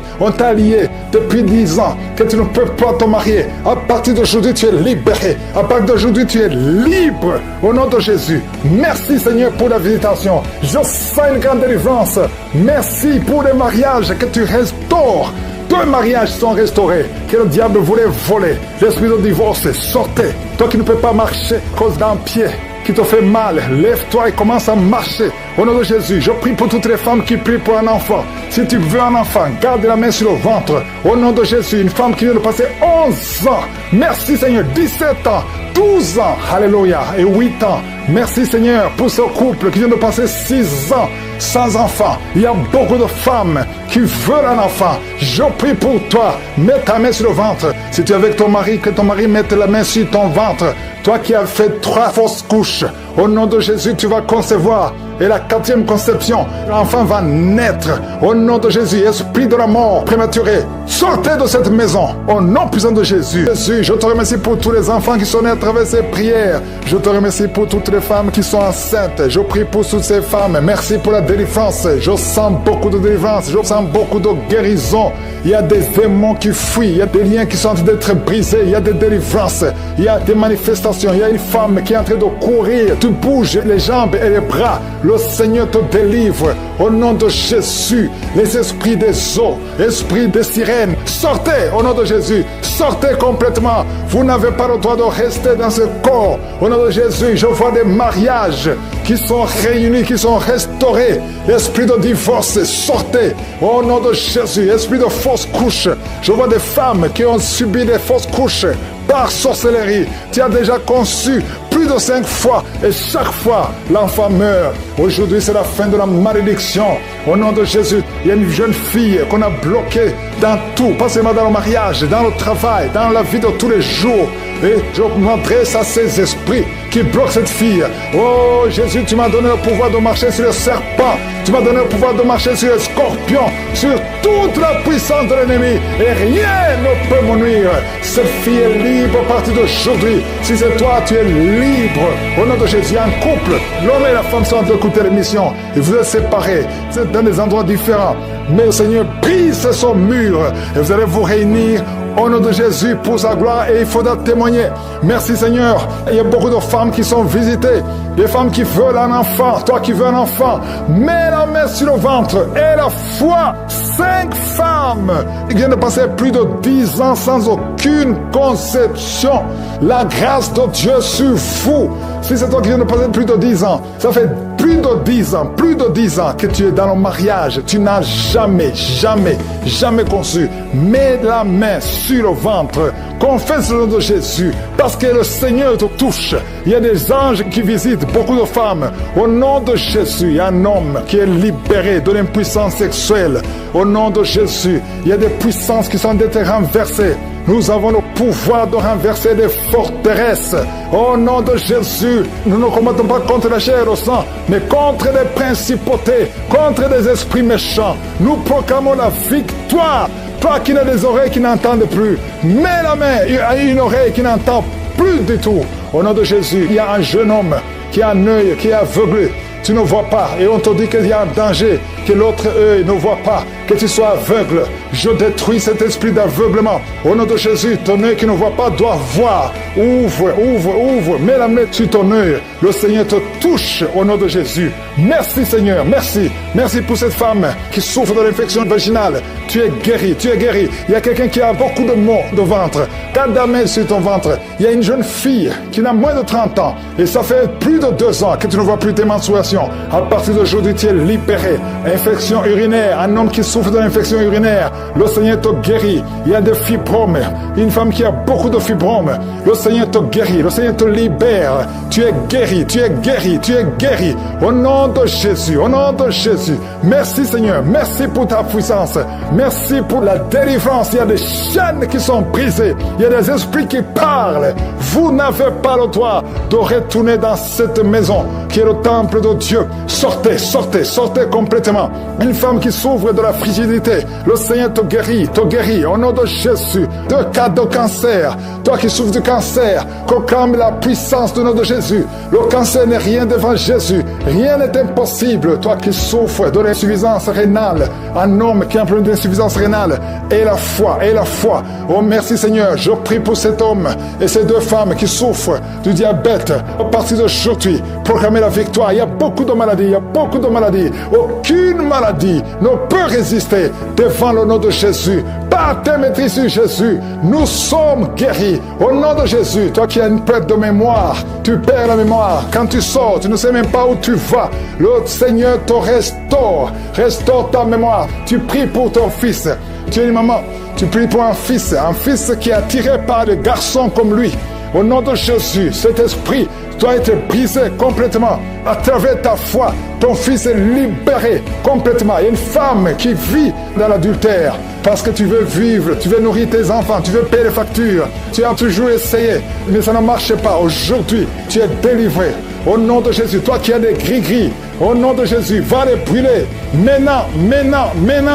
depuis 10 ans, que tu ne peux pas te marier. À partir d'aujourd'hui, tu es libéré. À partir d'aujourd'hui, tu es libre. Au nom de Jésus. Merci Seigneur pour la visitation. Je sens une grande délivrance. Merci pour les mariages que tu restaures. 2 mariages sont restaurés que le diable voulait voler. L'esprit de divorce, sortez. Toi qui ne peux pas marcher à cause d'un pied qui te fait mal, lève-toi et commence à marcher. Au nom de Jésus, je prie pour toutes les femmes qui prient pour un enfant. Si tu veux un enfant, garde la main sur le ventre. Au nom de Jésus, une femme qui vient de passer 11 ans. Merci Seigneur, 17 ans, 12 ans, alléluia, et 8 ans. Merci Seigneur pour ce couple qui vient de passer 6 ans sans enfant. Il y a beaucoup de femmes qui veulent un enfant. Je prie pour toi, mets ta main sur le ventre. Si tu es avec ton mari, que ton mari mette la main sur ton ventre. Toi qui as fait 3 fausses couches, au nom de Jésus, tu vas concevoir et la 4e conception. L'enfant va naître. Au nom de Jésus, esprit de la mort prématuré, sortez de cette maison. Au nom puissant de Jésus. Jésus, je te remercie pour tous les enfants qui sont nés à travers ces prières. Je te remercie pour toutes les femmes qui sont enceintes. Je prie pour toutes ces femmes. Merci pour la délivrance. Je sens beaucoup de délivrance. Je sens beaucoup de guérison. Il y a des démons qui fuient. Il y a des liens qui sont en train d'être brisés. Il y a des délivrances. Il y a des manifestations. Il y a une femme qui est en train de courir. Tu bouges les jambes et les bras. Le Seigneur te délivre. Au nom de Jésus, les esprits des eaux, esprits des sirènes, sortez au nom de Jésus. Sortez complètement. Vous n'avez pas le droit de rester dans ce corps. Au nom de Jésus, je vois des mariages qui sont réunis, qui sont restaurés. Esprit de divorce, sortez. Au nom de Jésus, esprit de fausse couche. Je vois des femmes qui ont subi des fausses couches par sorcellerie. Tu as déjà conçu plus de 5 fois et chaque fois l'enfant meurt. Aujourd'hui c'est la fin de la malédiction. Au nom de Jésus, il y a une jeune fille qu'on a bloquée dans tout, pas seulement dans le mariage, dans le travail, dans la vie de tous les jours. Et je m'adresse à ces esprits qui bloquent cette fille. Oh Jésus, tu m'as donné le pouvoir de marcher sur les serpents. Tu m'as donné le pouvoir de marcher sur les scorpions, sur toute la puissance de l'ennemi. Et rien ne peut me nuire. Cette fille est libre à partir d'aujourd'hui. Si c'est toi, tu es libre. Au nom de Jésus, un couple, l'homme et la femme sont en train d'écouter l'émission. Et vous êtes séparés. Vous êtes dans des endroits différents. Mais le Seigneur brise son mur. Et vous allez vous réunir au nom de Jésus pour sa gloire, et il faudra témoigner. Merci Seigneur. Il y a beaucoup de femmes qui sont visitées, des femmes qui veulent un enfant. Toi qui veux un enfant, mets la main sur le ventre et la foi. 5 femmes qui viennent de passer plus de 10 ans sans aucune conception. La grâce de Dieu sur vous. Si c'est toi qui viens de passer plus de 10 ans, ça fait plus de 10 ans que tu es dans le mariage. Tu n'as jamais conçu. Mets la main sur le ventre. Confesse le nom de Jésus. Parce que le Seigneur te touche. Il y a des anges qui visitent beaucoup de femmes. Au nom de Jésus, il y a un homme qui est libéré de l'impuissance sexuelle. Au nom de Jésus, il y a des puissances qui sont d'être renversées. Nous avons le pouvoir de renverser des forteresses. Au nom de Jésus, nous ne combattons pas contre la chair et le sang, mais contre des principautés, contre des esprits méchants. Nous proclamons la victoire. Toi qui n'as des oreilles qui n'entendent plus, mets la main à une oreille qui n'entend plus du tout. Au nom de Jésus, il y a un jeune homme qui a un œil qui est aveuglé. Tu ne vois pas et on te dit qu'il y a un danger, que l'autre œil ne voit pas, que tu sois aveugle. Je détruis cet esprit d'aveuglement. Au nom de Jésus, ton œil qui ne voit pas doit voir. Ouvre, mets la main sur ton œil. Le Seigneur te touche au nom de Jésus. Merci Seigneur, merci. Merci pour cette femme qui souffre de l'infection vaginale. Tu es guéri. Il y a quelqu'un qui a beaucoup de maux de ventre. Garde la main sur ton ventre. Il y a une jeune fille qui a moins de 30 ans et ça fait plus de 2 ans que tu ne vois plus tes menstruations. À partir d'aujourd'hui, tu es libéré. Infection urinaire, un homme qui souffre de l'infection urinaire, le Seigneur te guérit. Il y a des fibromes, une femme qui a beaucoup de fibromes, le Seigneur te guérit, le Seigneur te libère. Tu es guéri. Au nom de Jésus, au nom de Jésus. Merci Seigneur, merci pour ta puissance. Merci pour la délivrance. Il y a des chaînes qui sont brisées. Il y a des esprits qui parlent. Vous n'avez pas le droit de retourner dans cette maison qui est le temple de Dieu. Sortez complètement. Une femme qui souffre de la frigidité, le Seigneur te guérit au nom de Jésus. De cas de cancer, toi qui souffres de cancer, proclame la puissance du nom de Jésus. Le cancer n'est rien devant Jésus. Rien n'est impossible. Toi qui souffres de l'insuffisance rénale, un homme qui a un problème d'insuffisance rénale, et la foi. Oh merci Seigneur, je prie pour cet homme et ces 2 femmes qui souffrent du diabète. À partir d'aujourd'hui, proclamez la victoire. Il y a beaucoup de maladies. Aucune maladie ne peut résister devant le nom de Jésus. Par tes maîtrises sur Jésus, nous sommes guéris. Au nom de Jésus, toi qui as une perte de mémoire, tu perds la mémoire. Quand tu sors, tu ne sais même pas où tu vas. Le Seigneur te restaure ta mémoire. Tu pries pour ton fils. Tu es une maman, tu pries pour un fils qui est attiré par des garçons comme lui. Au nom de Jésus, cet esprit doit être brisé complètement. À travers ta foi, ton fils est libéré complètement. Il y a une femme qui vit dans l'adultère parce que tu veux vivre, tu veux nourrir tes enfants, tu veux payer les factures. Tu as toujours essayé, mais ça ne marche pas. Aujourd'hui, tu es délivré. Au nom de Jésus, toi qui as des gris-gris, au nom de Jésus, va les brûler. Maintenant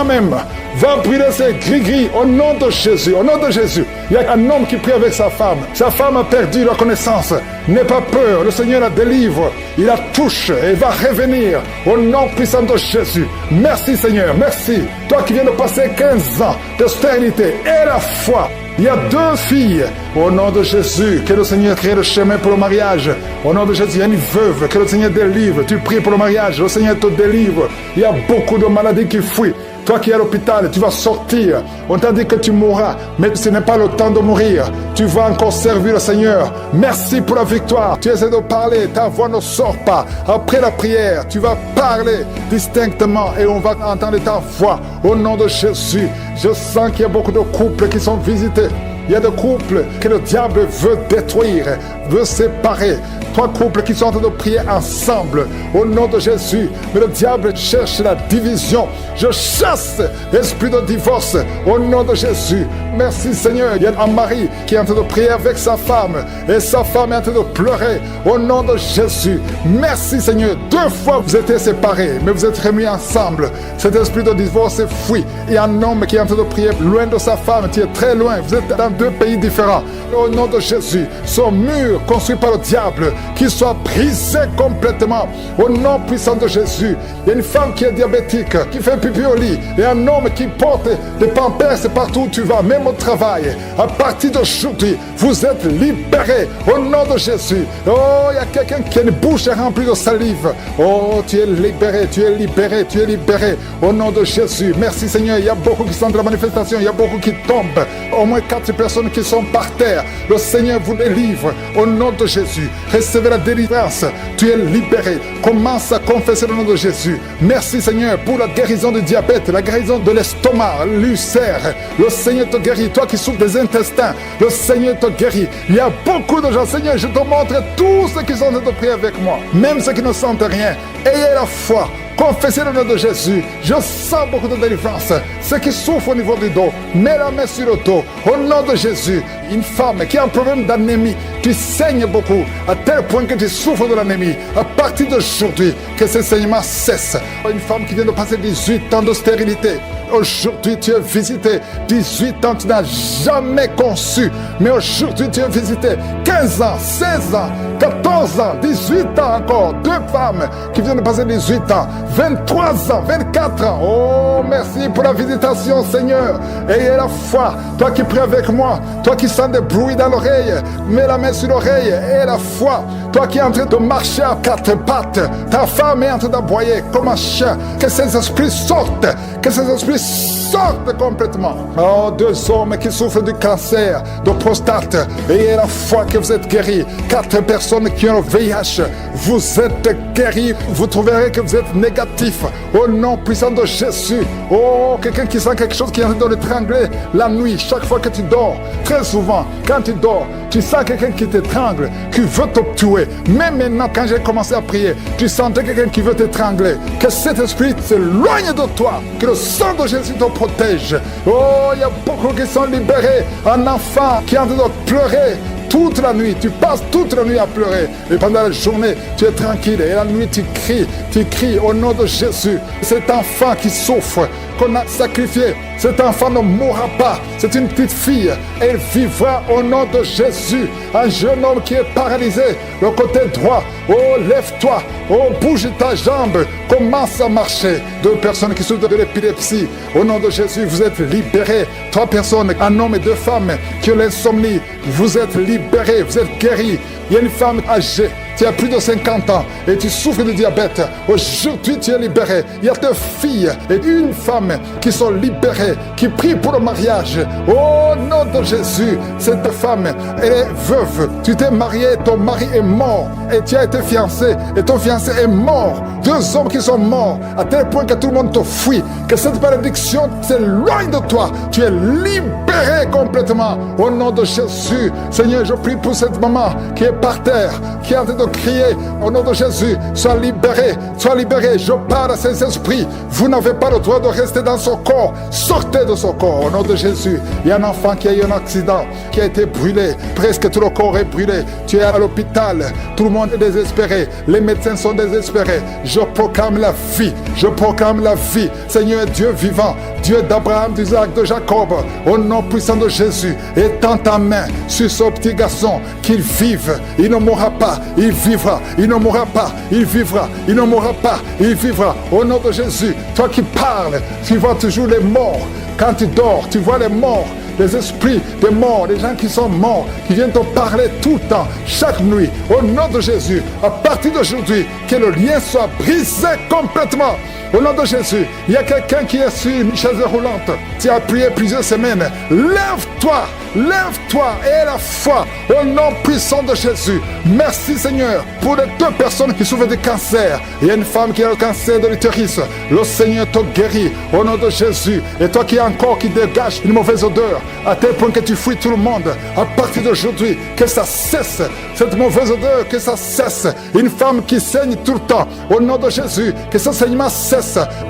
même. Va brûler ces gris-gris au nom de Jésus. Au nom de Jésus. Il y a un homme qui prie avec sa femme. Sa femme a perdu la connaissance. N'aie pas peur. Le Seigneur la délivre. Il la touche et va revenir au nom puissant de Jésus. Merci Seigneur. Merci. Toi qui viens de passer 15 ans de stérilité et la foi. Il y a 2 filles. Au nom de Jésus, que le Seigneur crée le chemin pour le mariage. Au nom de Jésus, il y a une veuve. Que le Seigneur délivre. Tu pries pour le mariage. Le Seigneur te délivre. Il y a beaucoup de maladies qui fuient. Toi qui es à l'hôpital, tu vas sortir. On t'a dit que tu mourras, mais ce n'est pas le temps de mourir. Tu vas encore servir le Seigneur. Merci pour la victoire. Tu essaies de parler, ta voix ne sort pas. Après la prière, tu vas parler distinctement et on va entendre ta voix. Au nom de Jésus, je sens qu'il y a beaucoup de couples qui sont visités. Il y a des couples que le diable veut détruire, veut séparer. 3 couples qui sont en train de prier ensemble au nom de Jésus. Mais le diable cherche la division. Je chasse l'esprit de divorce au nom de Jésus. Merci Seigneur. Il y a un mari qui est en train de prier avec sa femme et sa femme est en train de pleurer au nom de Jésus. Merci Seigneur. 2 fois vous étiez séparés, mais vous êtes remis ensemble. Cet esprit de divorce est fui. Il y a un homme qui est en train de prier loin de sa femme. Tu es très loin. Vous êtes dans 2 pays différents. Au nom de Jésus, son mur construit par le diable, qu'il soit brisé complètement. Au nom puissant de Jésus. Il y a une femme qui est diabétique, qui fait pipi au lit. Et un homme qui porte des pampers partout où tu vas, même au travail. À partir d'aujourd'hui, vous êtes libérés. Au nom de Jésus. Oh, il y a quelqu'un qui a une bouche remplie de salive. Oh, tu es libéré, tu es libéré, tu es libéré. Au nom de Jésus. Merci Seigneur. Il y a beaucoup qui sont dans la manifestation. Il y a beaucoup qui tombent. Au moins 4 personnes qui sont par terre. Le Seigneur vous délivre. Au nom de Jésus. Recevez la délivrance. Tu es libéré. Commence à confesser le nom de Jésus. Merci Seigneur pour la guérison du diabète, la guérison de l'estomac, l'ulcère. Le Seigneur te guérit. Toi qui souffres des intestins, le Seigneur te guérit. Il y a beaucoup de gens. Seigneur, je te montre tous ceux qui sont en train de prier avec moi. Même ceux qui ne sentent rien. Ayez la foi. Confessez le nom de Jésus. Je sens beaucoup de délivrance. Ceux qui souffrent au niveau du dos, mets la main sur le dos. Au nom de Jésus, une femme qui a un problème d'anémie, tu saignes beaucoup, à tel point que tu souffres de l'anémie. À partir d'aujourd'hui, que ce saignement cesse. Une femme qui vient de passer 18 ans de stérilité. Aujourd'hui, tu es visité. 18 ans, tu n'as jamais conçu. Mais aujourd'hui, tu es visité. 15 ans, 16 ans, 14 ans, 18 ans encore. 2 femmes qui viennent de passer 18 ans. 23 ans, 24 ans. Oh, merci pour la visitation, Seigneur. Ayez la foi. Toi qui pries avec moi, toi qui sens des bruits dans l'oreille, mets la main sur l'oreille. Ayez la foi. Toi qui es en train de marcher à 4 pattes, ta femme est en train d'aboyer comme un chien. Que ces esprits sortent. Que ces esprits sortent complètement. Oh, 2 hommes qui souffrent du cancer, de prostate. Ayez la foi que vous êtes guéris. 4 personnes qui ont le VIH. Vous êtes guéris. Vous trouverez que vous êtes négatif. Au nom puissant de Jésus. Oh, quelqu'un qui sent quelque chose qui est en train de l'étrangler la nuit, chaque fois que tu dors. Très souvent, quand tu dors, tu sens quelqu'un qui t'étrangle, qui veut te tuer. Mais maintenant, quand j'ai commencé à prier, tu sentais quelqu'un qui veut t'étrangler. Que cet esprit s'éloigne de toi. Que le sang de Jésus te protège. Oh, il y a beaucoup qui sont libérés. Un enfant qui est en train de pleurer toute la nuit, tu passes toute la nuit à pleurer. Et pendant la journée, tu es tranquille. Et la nuit, tu cries au nom de Jésus. Cet enfant qui souffre, qu'on a sacrifié, cet enfant ne mourra pas. C'est une petite fille. Elle vivra au nom de Jésus. Un jeune homme qui est paralysé, le côté droit. Oh, lève-toi. Oh, bouge ta jambe. Commence à marcher. 2 personnes qui souffrent de l'épilepsie. Au nom de Jésus, vous êtes libérés. 3 personnes, un homme et 2 femmes qui ont l'insomnie. Vous êtes libérés, vous êtes guéris. Il y a une femme âgée, tu as plus de 50 ans et tu souffres de diabète. Aujourd'hui, tu es libéré. Il y a 2 filles et 1 femme qui sont libérées, qui prient pour le mariage. Au nom de Jésus, cette femme, elle est veuve. Tu t'es marié, ton mari est mort et tu as été fiancé et ton fiancé est mort. 2 hommes qui sont morts à tel point que tout le monde te fuit. Que cette malédiction s'éloigne de toi. Tu es libéré complètement. Au nom de Jésus, Seigneur, je prie pour cette maman qui est par terre, qui est en train de crier au nom de Jésus, sois libéré, sois libéré. Je parle à ces esprits, vous n'avez pas le droit de rester dans son corps, sortez de son corps au nom de Jésus. Il y a un enfant qui a eu un accident, qui a été brûlé, presque tout le corps est brûlé. Tu es à l'hôpital, tout le monde est désespéré, les médecins sont désespérés. Je proclame la vie, je proclame la vie. Seigneur Dieu vivant, Dieu d'Abraham, d'Isaac, de Jacob, au nom puissant de Jésus, étends ta main sur ce petit garçon, qu'il vive, il ne mourra pas, il vivra, il ne mourra pas, il vivra, il ne mourra pas, il vivra, au nom de Jésus. Toi qui parles, tu vois toujours les morts, quand tu dors, tu vois les morts, les esprits des morts, les gens qui sont morts, qui viennent te parler tout le temps, chaque nuit, au nom de Jésus. À partir d'aujourd'hui, que le lien soit brisé complètement. Au nom de Jésus, il y a quelqu'un qui est sur une chaise roulante. Tu as prié plusieurs semaines. Lève-toi, lève-toi et la foi au nom puissant de Jésus. Merci Seigneur pour les 2 personnes qui souffrent de cancer. Il y a une femme qui a le cancer de l'utérus. Le Seigneur te guérit au nom de Jésus. Et toi qui as encore qui dégage une mauvaise odeur, à tel point que tu fuis tout le monde, à partir d'aujourd'hui, que ça cesse, cette mauvaise odeur, que ça cesse. Une femme qui saigne tout le temps, au nom de Jésus, que ce saignement cesse.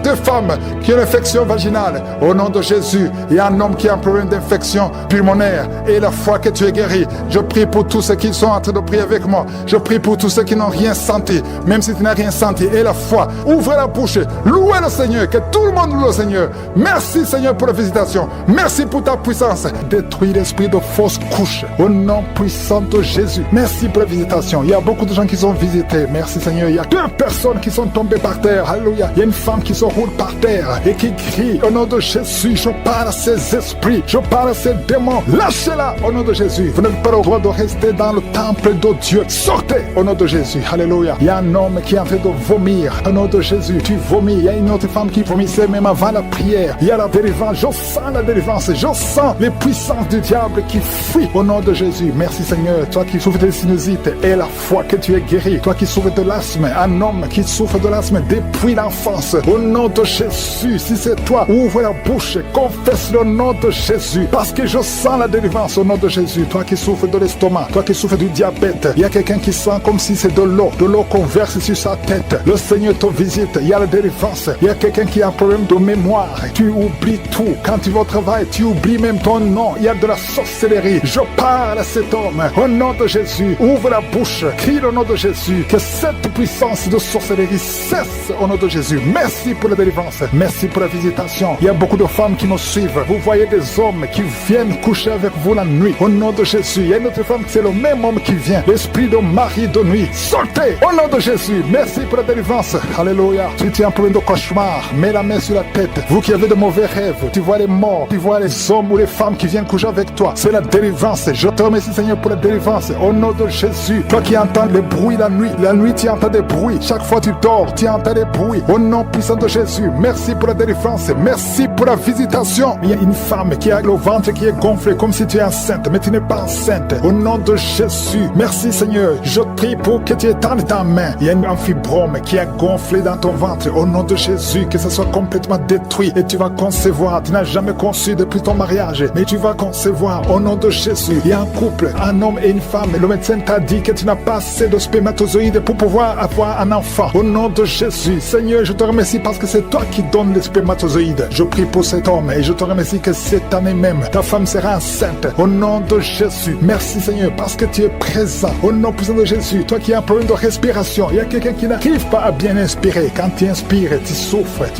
2 femmes qui ont une infection vaginale, au nom de Jésus. Il y a un homme qui a un problème d'infection pulmonaire, et la foi que tu es guéri. Je prie pour tous ceux qui sont en train de prier avec moi. Je prie pour tous ceux qui n'ont rien senti, même si tu n'as rien senti, et la foi. Ouvre la bouche, louez le Seigneur, que tout le monde loue le Seigneur. Merci Seigneur pour la visitation, merci pour ta puissance. Détruis l'esprit de fausse couche, au nom puissant de Jésus. Merci pour la visitation. Il y a beaucoup de gens qui sont visités. Merci Seigneur. Il y a 2 personnes qui sont tombées par terre. Alléluia. Il y a une femme qui se roule par terre et qui crie au nom de Jésus. Je parle à ces esprits, je parle à ces démons. Lâchez-la au nom de Jésus. Vous n'avez pas le droit de rester dans le temple de Dieu. Sortez au nom de Jésus. Alléluia. Il y a un homme qui est en train de vomir au nom de Jésus. Tu vomis. Il y a une autre femme qui vomissait même avant la prière. Il y a la délivrance. Je sens la délivrance. Je sens les puissances du diable qui fuient au nom de Jésus. Merci Seigneur. Toi qui souffres de sinusite, et la foi que tu es guéri. Toi qui souffres de l'asthme, un homme qui souffre de l'asthme depuis l'enfance, au nom de Jésus, si c'est toi, ouvre la bouche, confesse le nom de Jésus, parce que je sens la délivrance au nom de Jésus. Toi qui souffres de l'estomac, toi qui souffres du diabète, il y a quelqu'un qui sent comme si c'est de l'eau qu'on verse sur sa tête. Le Seigneur te visite, il y a la délivrance. Il y a quelqu'un qui a un problème de mémoire, tu oublies tout. Quand tu vas au travail, tu oublies même ton nom. Il y a de la sorcellerie. Je parle à cet homme au nom de Jésus. Ouvre la bouche, crie le nom de Jésus, que cette puissance de sorcellerie cesse au nom de Jésus. Merci pour la délivrance, merci pour la visitation. Il y a beaucoup de femmes qui nous suivent. Vous voyez des hommes qui viennent coucher avec vous la nuit au nom de Jésus. Il y a une autre femme, c'est le même homme qui vient, l'esprit de mari de nuit. Sortez au nom de Jésus. Merci pour la délivrance. Alléluia. Si tu as un problème de cauchemar, mets la main sur la tête. Vous qui avez de mauvais rêves, tu vois les morts, tu vois les hommes ou les femmes qui viennent coucher avec toi, c'est la délivrance. Je te remercie Seigneur pour la délivrance au nom de Jésus. Toi qui entends les bruits la nuit tu entends des bruits. Chaque fois tu dors, tu entends des bruits au nom puissant de Jésus. Merci pour la délivrance, merci pour la visitation. Il y a une femme qui a le ventre qui est gonflé comme si tu es enceinte, mais tu n'es pas enceinte. Au nom de Jésus, merci Seigneur. Je prie pour que tu étendes ta main. Il y a un fibrome qui a gonflé dans ton ventre. Au nom de Jésus, que ce soit complètement détruit et tu vas concevoir. Tu n'as jamais conçu depuis ton mariage, mais tu vas concevoir au nom de Jésus. Il y a un couple, un homme et une femme. Le médecin t'a dit que tu n'as pas assez de spermatozoïdes pour pouvoir avoir un enfant. Au nom de Jésus, Seigneur, je te remercie parce que c'est toi qui donnes les spermatozoïdes. Je prie pour cet homme et je te remercie que cette année même, ta femme sera enceinte. Au nom de Jésus, merci Seigneur parce que tu es présent. Au nom puissant de Jésus, toi qui as un problème de respiration, il y a quelqu'un qui n'arrive pas à bien inspirer. Quand tu inspires, tu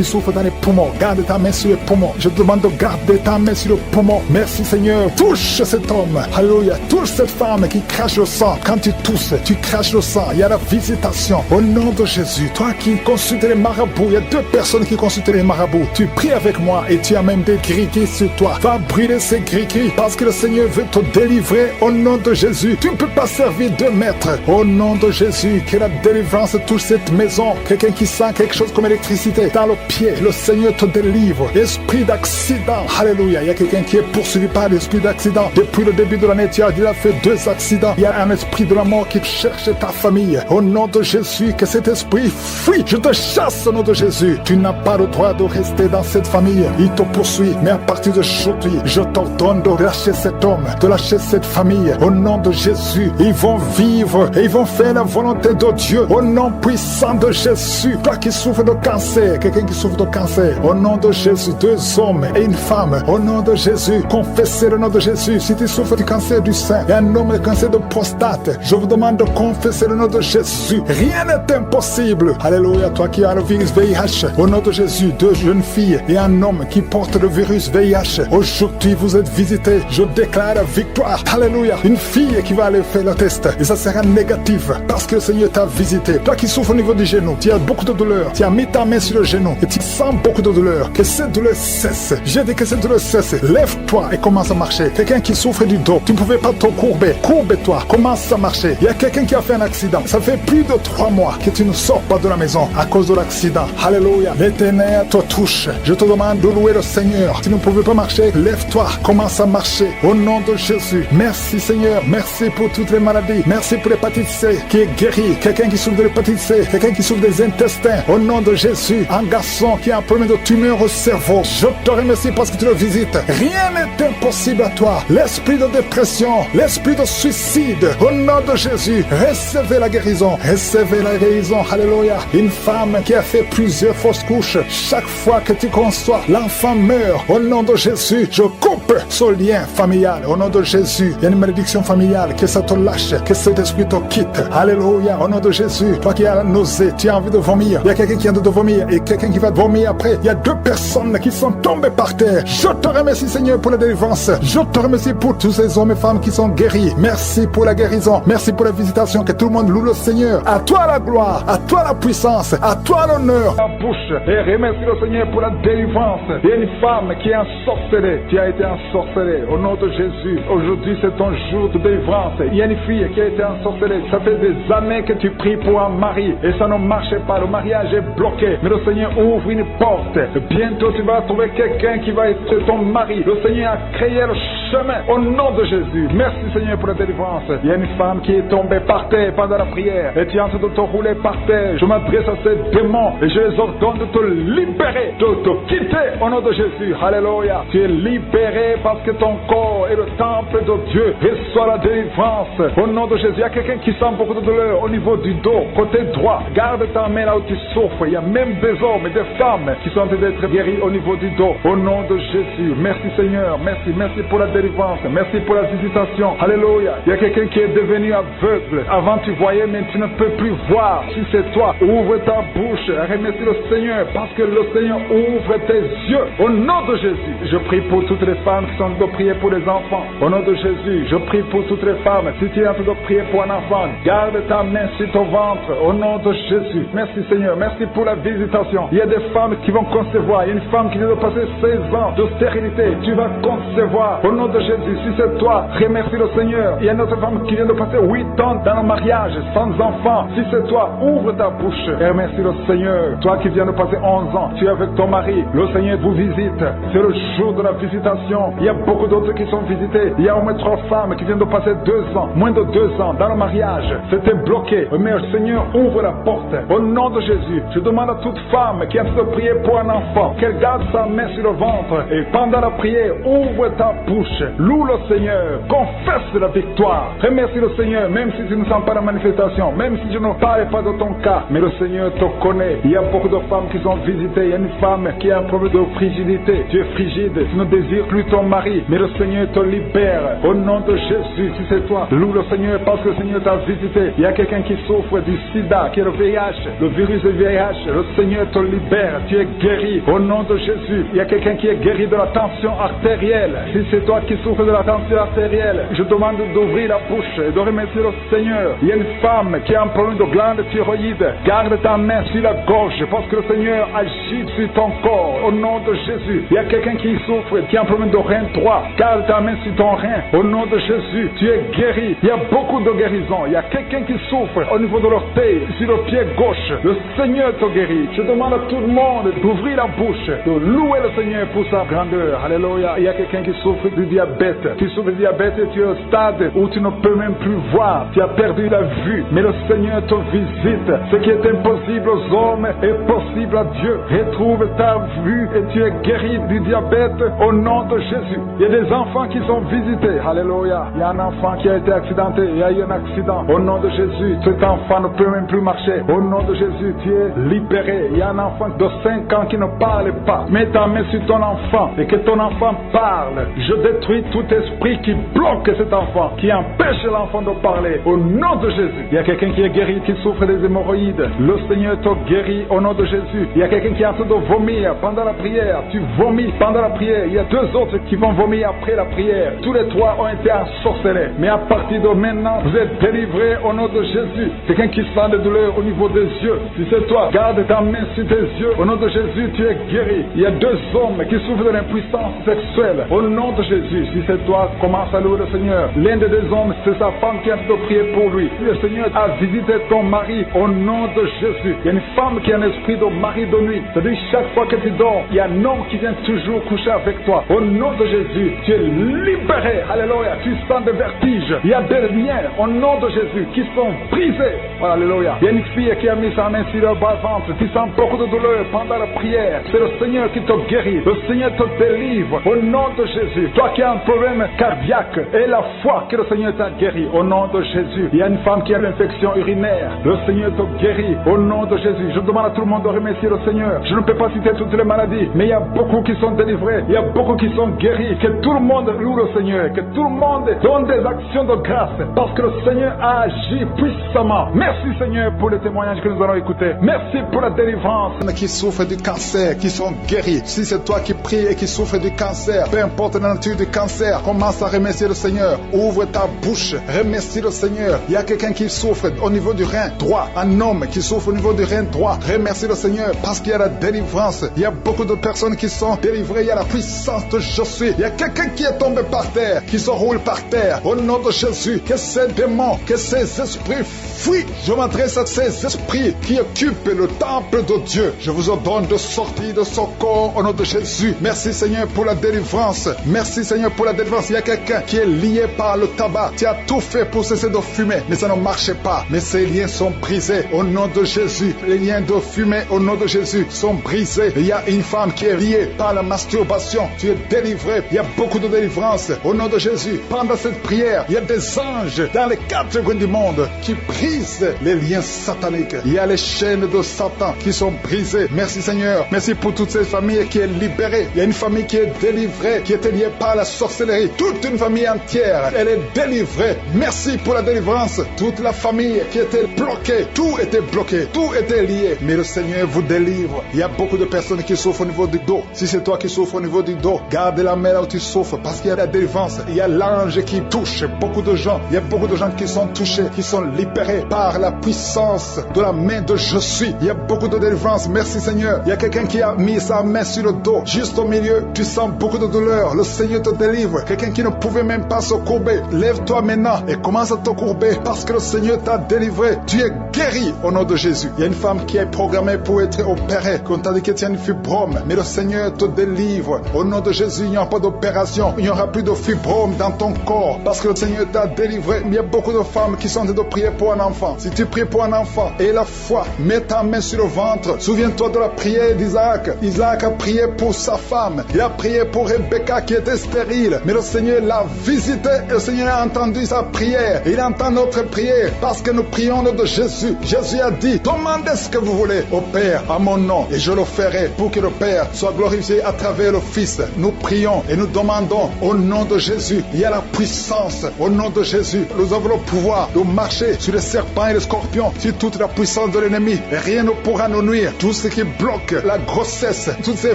souffres dans les poumons. Garde ta main sur les poumons. Je te demande de garder ta main sur le poumon. Merci Seigneur. Touche cet homme. Alléluia. Touche cette femme qui crache le sang. Quand tu tousses, tu craches le sang. Il y a la visitation. Au nom de Jésus, toi qui consultes les marabouts, il y a 2 personnes qui consultent les marabouts. Tu pries avec moi et tu as même des gris-gris sur toi. Va brûler ces gris-gris parce que le Seigneur veut te délivrer au nom de Jésus. Tu ne peux pas servir 2 maîtres. Au nom de Jésus, que la délivrance touche cette maison. Quelqu'un qui sent quelque chose comme électricité dans le pied, le Seigneur te délivre. Esprit d'accident, alléluia. Il y a quelqu'un qui est poursuivi par l'esprit d'accident. Depuis le début de l'année, tu as déjà fait 2 accidents. Il y a un esprit de la mort qui cherche ta famille. Au nom de Jésus, que cet esprit fuit. Je te chasse au nom de Jésus. Tu n'as pas le droit de rester dans cette famille. Il te poursuit. Mais à partir d'aujourd'hui, je t'ordonne de lâcher cet homme, de lâcher cette famille. Au nom de Jésus, ils vont vivre et ils vont faire la volonté de Dieu. Au nom puissant de Jésus. Toi qui souffres de cancer, quelqu'un qui souffre de cancer. Au nom de Jésus, 2 hommes et une femme. Au nom de Jésus, confessez le nom de Jésus. Si tu souffres du cancer du sein et un homme de cancer de prostate, je vous demande de confesser le nom de Jésus. Rien n'est impossible. Alléluia. Toi qui as le virus VIH, au nom de Jésus, 2 jeunes filles et un homme qui porte le virus VIH. Aujourd'hui, vous êtes visités. Je déclare la victoire. Alléluia. Une fille qui va aller faire le test et ça sera négatif parce que le Seigneur t'a visité. Toi qui souffres au niveau du genou, tu as beaucoup de douleur. Tu as mis ta main sur le genou et tu sens beaucoup de douleur. Que cette douleur cesse. J'ai dit que cette douleur cesse. Lève-toi et commence à marcher. Quelqu'un qui souffre du dos, tu ne pouvais pas te courber. Courbe-toi. Commence à marcher. Il y a quelqu'un qui a fait un accident. Ça fait plus de 3 mois que tu ne sors pas de la maison à cause de l'accident. Alléluia. L'Éternel te touche. Je te demande de louer le Seigneur. Tu ne pouvais pas marcher. Lève-toi. Commence à marcher. Au nom de Jésus. Merci Seigneur. Merci pour toutes les maladies. Merci pour l'hépatite C qui est guérie. Quelqu'un qui souffre de l'hépatite C. Quelqu'un qui souffre des intestins. Au nom de Jésus. Un garçon qui a un problème de tumeur au cerveau. Je te remercie parce que tu le visites. Rien n'est impossible à toi. L'esprit de dépression, l'esprit de suicide. Au nom de Jésus. Recevez la guérison. Recevez la guérison. Alléluia. Une femme qui a fait plusieurs fausses couches. Chaque fois que tu conçois, l'enfant meurt. Au nom de Jésus, je coupe ce lien familial. Au nom de Jésus, il y a une malédiction familiale. Que ça te lâche. Que cet esprit te quitte. Alléluia. Au nom de Jésus, toi qui as la nausée, tu as envie de vomir. Il y a quelqu'un qui a envie de vomir et quelqu'un qui va vomir après. Il y a 2 personnes qui sont tombées par terre. Je te remercie Seigneur pour la délivrance. Je te remercie pour tous ces hommes et femmes qui sont guéris. Merci pour la guérison. Merci pour la visitation. Que tout le monde loue le Seigneur. À toi la gloire. À toi la puissance. À toi l'honneur. La bouche et remercie le Seigneur pour la délivrance. Il y a une femme qui est ensorcelée. Tu as été ensorcelée. Au nom de Jésus. Aujourd'hui c'est ton jour de délivrance. Il y a une fille qui a été ensorcelée. Ça fait des années que tu pries pour un mari et ça ne marchait pas. Le mariage est bloqué. Mais le Seigneur ouvre une porte. Bientôt tu vas trouver quelqu'un qui va être ton mari. Le Seigneur a créé le chemin. Au nom de Jésus. Merci Seigneur pour la délivrance. Il y a une femme qui est tombée par terre pendant la prière et tu es en train de te rouler par terre. Je m'adresse à ces démons et je les ordonne de te libérer, de te quitter au nom de Jésus. Alléluia. Tu es libéré parce que ton corps est le temple de Dieu. Reçois la délivrance au nom de Jésus. Il y a quelqu'un qui sent beaucoup de douleur au niveau du dos, côté droit. Garde ta main là où tu souffres. Il y a même des hommes et des femmes qui sont en train d'être guéris au niveau du dos. Au nom de Jésus. Merci Seigneur. Merci. Merci pour la délivrance. Merci pour la visitation. Alléluia. Il y a quelqu'un qui est devenu aveugle. Avant tu voyais, mais tu ne peux plus voir. Si c'est toi, ouvre ta bouche. Remercie le Seigneur parce que le Seigneur ouvre tes yeux. Au nom de Jésus. Je prie pour toutes les femmes qui sont en train de prier pour les enfants. Au nom de Jésus. Je prie pour toutes les femmes. Si tu es en train de prier pour un enfant, garde ta main sur ton ventre. Au nom de Jésus. Merci Seigneur. Merci pour la visitation. Il y a des femmes qui vont concevoir. Il y a une femme qui vient de passer 16 ans de stérilité. Tu vas concevoir. Au nom de Jésus. Si c'est toi, remercie le Seigneur. Il y a une autre femme qui vient de passer 8 ans dans le mariage sans enfant. Si c'est toi, ouvre ta bouche et remercie le Seigneur. Toi qui viens de passer 11 ans, tu es avec ton mari. Le Seigneur vous visite. C'est le jour de la visitation. Il y a beaucoup d'autres qui sont visités. Il y a au moins 3 femmes qui viennent de passer 2 ans, moins de 2 ans dans le mariage. C'était bloqué. Mais le Seigneur ouvre la porte. Au nom de Jésus, je demande à toute femme qui a envie de prier pour un enfant qu'elle garde sa main sur le ventre et pendant la prière, ouvre ta bouche. Loue le Seigneur. Confesse la victoire. Remercie le Seigneur, même si tu ne sens pas la manifestation, même si je ne parle pas de ton cas, mais le Seigneur te connaît. Il y a beaucoup de femmes qui sont visitées. Il y a une femme qui a un problème de frigidité. Tu es frigide, tu ne désires plus ton mari, mais le Seigneur te libère. Au nom de Jésus, si c'est toi, loue le Seigneur parce que le Seigneur t'a visité. Il y a quelqu'un qui souffre du sida, qui est le VIH, le virus du VIH. Le Seigneur te libère. Tu es guéri. Au nom de Jésus, il y a quelqu'un qui est guéri de la tension artérielle. Si c'est toi qui souffres de la tension artérielle, je demande d'ouvrir la bouche et de remercier le Seigneur. Il y a une femme qui a un problème de glande thyroïde. Garde ta main sur la gorge parce que le Seigneur agit sur ton corps. Au nom de Jésus, il y a quelqu'un qui souffre, qui a un problème de rein droit. Garde ta main sur ton rein. Au nom de Jésus, tu es guéri. Il y a beaucoup de guérisons. Il y a quelqu'un qui souffre au niveau de l'orteil, sur le pied gauche. Le Seigneur te guérit. Je demande à tout le monde d'ouvrir la bouche, de louer le Seigneur pour sa grandeur. Alléluia. Il y a quelqu'un qui souffre du diabète. Tu souffres du diabète et tu es au stade où tu ne peux même plus voir. Tu as perdu la vue. Mais le Seigneur te visite. Ce qui est impossible aux hommes est possible à Dieu. Retrouve ta vue et tu es guéri du diabète au nom de Jésus. Il y a des enfants qui sont visités. Alléluia. Il y a un enfant qui a été accidenté. Il y a eu un accident. Au nom de Jésus, cet enfant ne peut même plus marcher. Au nom de Jésus, tu es libéré. Il y a un enfant de 5 ans qui ne parle pas. Mets ta main sur ton enfant et que ton enfant parle. Je détruis tout esprit qui bloque cet enfant, qui empêche l'enfant de parler. Au nom de Jésus. Il y a quelqu'un qui est guéri, qui souffre des hémorroïdes. Le Seigneur te guérit au nom de Jésus. Il y a quelqu'un qui est en train de vomir pendant la prière. Tu vomis pendant la prière. Il y a 2 autres qui vont vomir après la prière. Tous les 3 ont été ensorcelés. Mais à partir de maintenant, vous êtes délivrés au nom de Jésus. Quelqu'un qui sent des douleurs au niveau des yeux. Si c'est toi, garde ta main sur tes yeux. Au nom de Jésus, tu es guéri. Il y a 2 hommes qui souffrent de l'impuissance sexuelle. Au nom de Jésus, si c'est toi, commence à louer le Seigneur. L'un des 2 hommes, c'est sa femme qui a de prier pour lui. Le Seigneur a visité ton mari au nom de Jésus. Il y a une femme qui a un esprit de mari de nuit. C'est-à-dire chaque fois que tu dors, il y a un homme qui vient toujours coucher avec toi. Au nom de Jésus, tu es libéré. Alléluia. Tu sens des vertiges. Il y a des liens au nom de Jésus qui sont brisés. Alléluia. Il y a une fille qui a mis sa main sur le bas-ventre. Tu sens beaucoup de douleur pendant la prière. C'est le Seigneur qui te guérit. Le Seigneur te délivre au nom de Jésus. Toi qui as un problème cardiaque, et la foi que le Seigneur t'a guéri au nom de Jésus. Il y a une femme qui a l'infection urinaire. Le Seigneur te guérit au nom de Jésus. Je demande à tout le monde de remercier le Seigneur. Je ne peux pas citer toutes les maladies, mais il y a beaucoup qui sont délivrés. Il y a beaucoup qui sont guéris. Que tout le monde loue le Seigneur. Que tout le monde donne des actions de grâce. Parce que le Seigneur a agi puissamment. Merci Seigneur pour les témoignages que nous allons écouter. Merci pour la délivrance. Qui souffrent du cancer, qui sont guéris. Si c'est toi qui pries et qui souffres du cancer, peu importe la nature du cancer, commence à remercier le Seigneur. Ouvre ta bouche, remercie le Seigneur. Il y a quelqu'un qui souffre au niveau du rein droit, un homme qui souffre au niveau du rein droit. Remercie le Seigneur parce qu'il y a la délivrance. Il y a beaucoup de personnes qui sont délivrées. Il y a la puissance de je suis. Il y a quelqu'un qui est tombé par terre, qui se roule par terre. Au nom de Jésus, que ces démons, que ces esprits fuient. Je m'adresse à ces esprits qui occupent le temple de Dieu. Je vous ordonne de sortir de ce corps au nom de Jésus. Merci Seigneur pour la délivrance. Merci Seigneur pour la délivrance. Il y a quelqu'un qui est lié par le tabac. Tu as tout fait pour cesser de fumer, mais ça ne marchait pas. Mais ces liens sont brisés au nom de Jésus. Les liens de fumée au nom de Jésus sont brisés. Il y a une femme qui est liée par la masturbation. Tu es délivré. Il y a beaucoup de délivrance au nom de Jésus. Pendant cette prière, il y a des anges dans les 4 coins du monde qui brisent les liens sataniques. Il y a les chaînes de Satan qui sont brisées. Merci Seigneur. Merci pour toutes ces familles qui est libérée. Il y a une famille qui est délivrée, qui était liée par la sorcellerie. Toute une famille entière, elle est délivrée. Merci pour la délivrance. Toute la famille qui était bloquée, tout était bloqué, tout était lié. Mais le Seigneur vous délivre. Il y a beaucoup de personnes qui souffrent au niveau du dos. Si c'est toi qui souffres au niveau du dos, garde la main là où tu souffres parce qu'il y a la délivrance. Il y a l'ange qui touche beaucoup de gens. Il y a beaucoup de gens qui sont touchés, qui sont libérés par la puissance de la main de je suis. Il y a beaucoup de délivrance. Merci Seigneur. Il y a quelqu'un qui a mis sa main sur le dos. Juste au milieu, tu sens beaucoup de douleur. Le Seigneur te délivre. Quelqu'un qui ne pouvait même pas se courber. Lève-toi maintenant et commence à te courber parce que le Seigneur t'a délivré. Tu es guéri au nom de Jésus. Il y a une femme qui est programmée pour être opérée. Quand on t'a dit que tu as une fibrome, mais le Seigneur te délivre. Au nom de Jésus, il n'y aura pas d'opération. Il n'y aura plus de fibrome dans ton corps parce que le Seigneur t'a délivré. Il y a beaucoup de femmes qui sont en train de prier pour un enfant. Si tu pries pour un enfant et la foi, mets ta main sur le ventre. Souviens-toi de la prière d'Isaac. Isaac a prié pour sa femme. Il a prié pour Rebecca qui était stérile. Mais le Seigneur l'a visité et le Seigneur a entendu sa prière. Il entend notre prière parce que nous prions au nom de Jésus. Jésus a dit, demandez ce que vous voulez au Père à mon nom et je le ferai pour que le Père soit glorifié à travers le Fils. Nous prions et nous demandons au nom de Jésus. Il y a la puissance au nom de Jésus. Nous avons le pouvoir de marcher sur les serpents et les scorpions, sur toute la puissance de l'ennemi. Et rien ne pourra nous nuire. Tout ce qui bloque la grossesse, toutes ces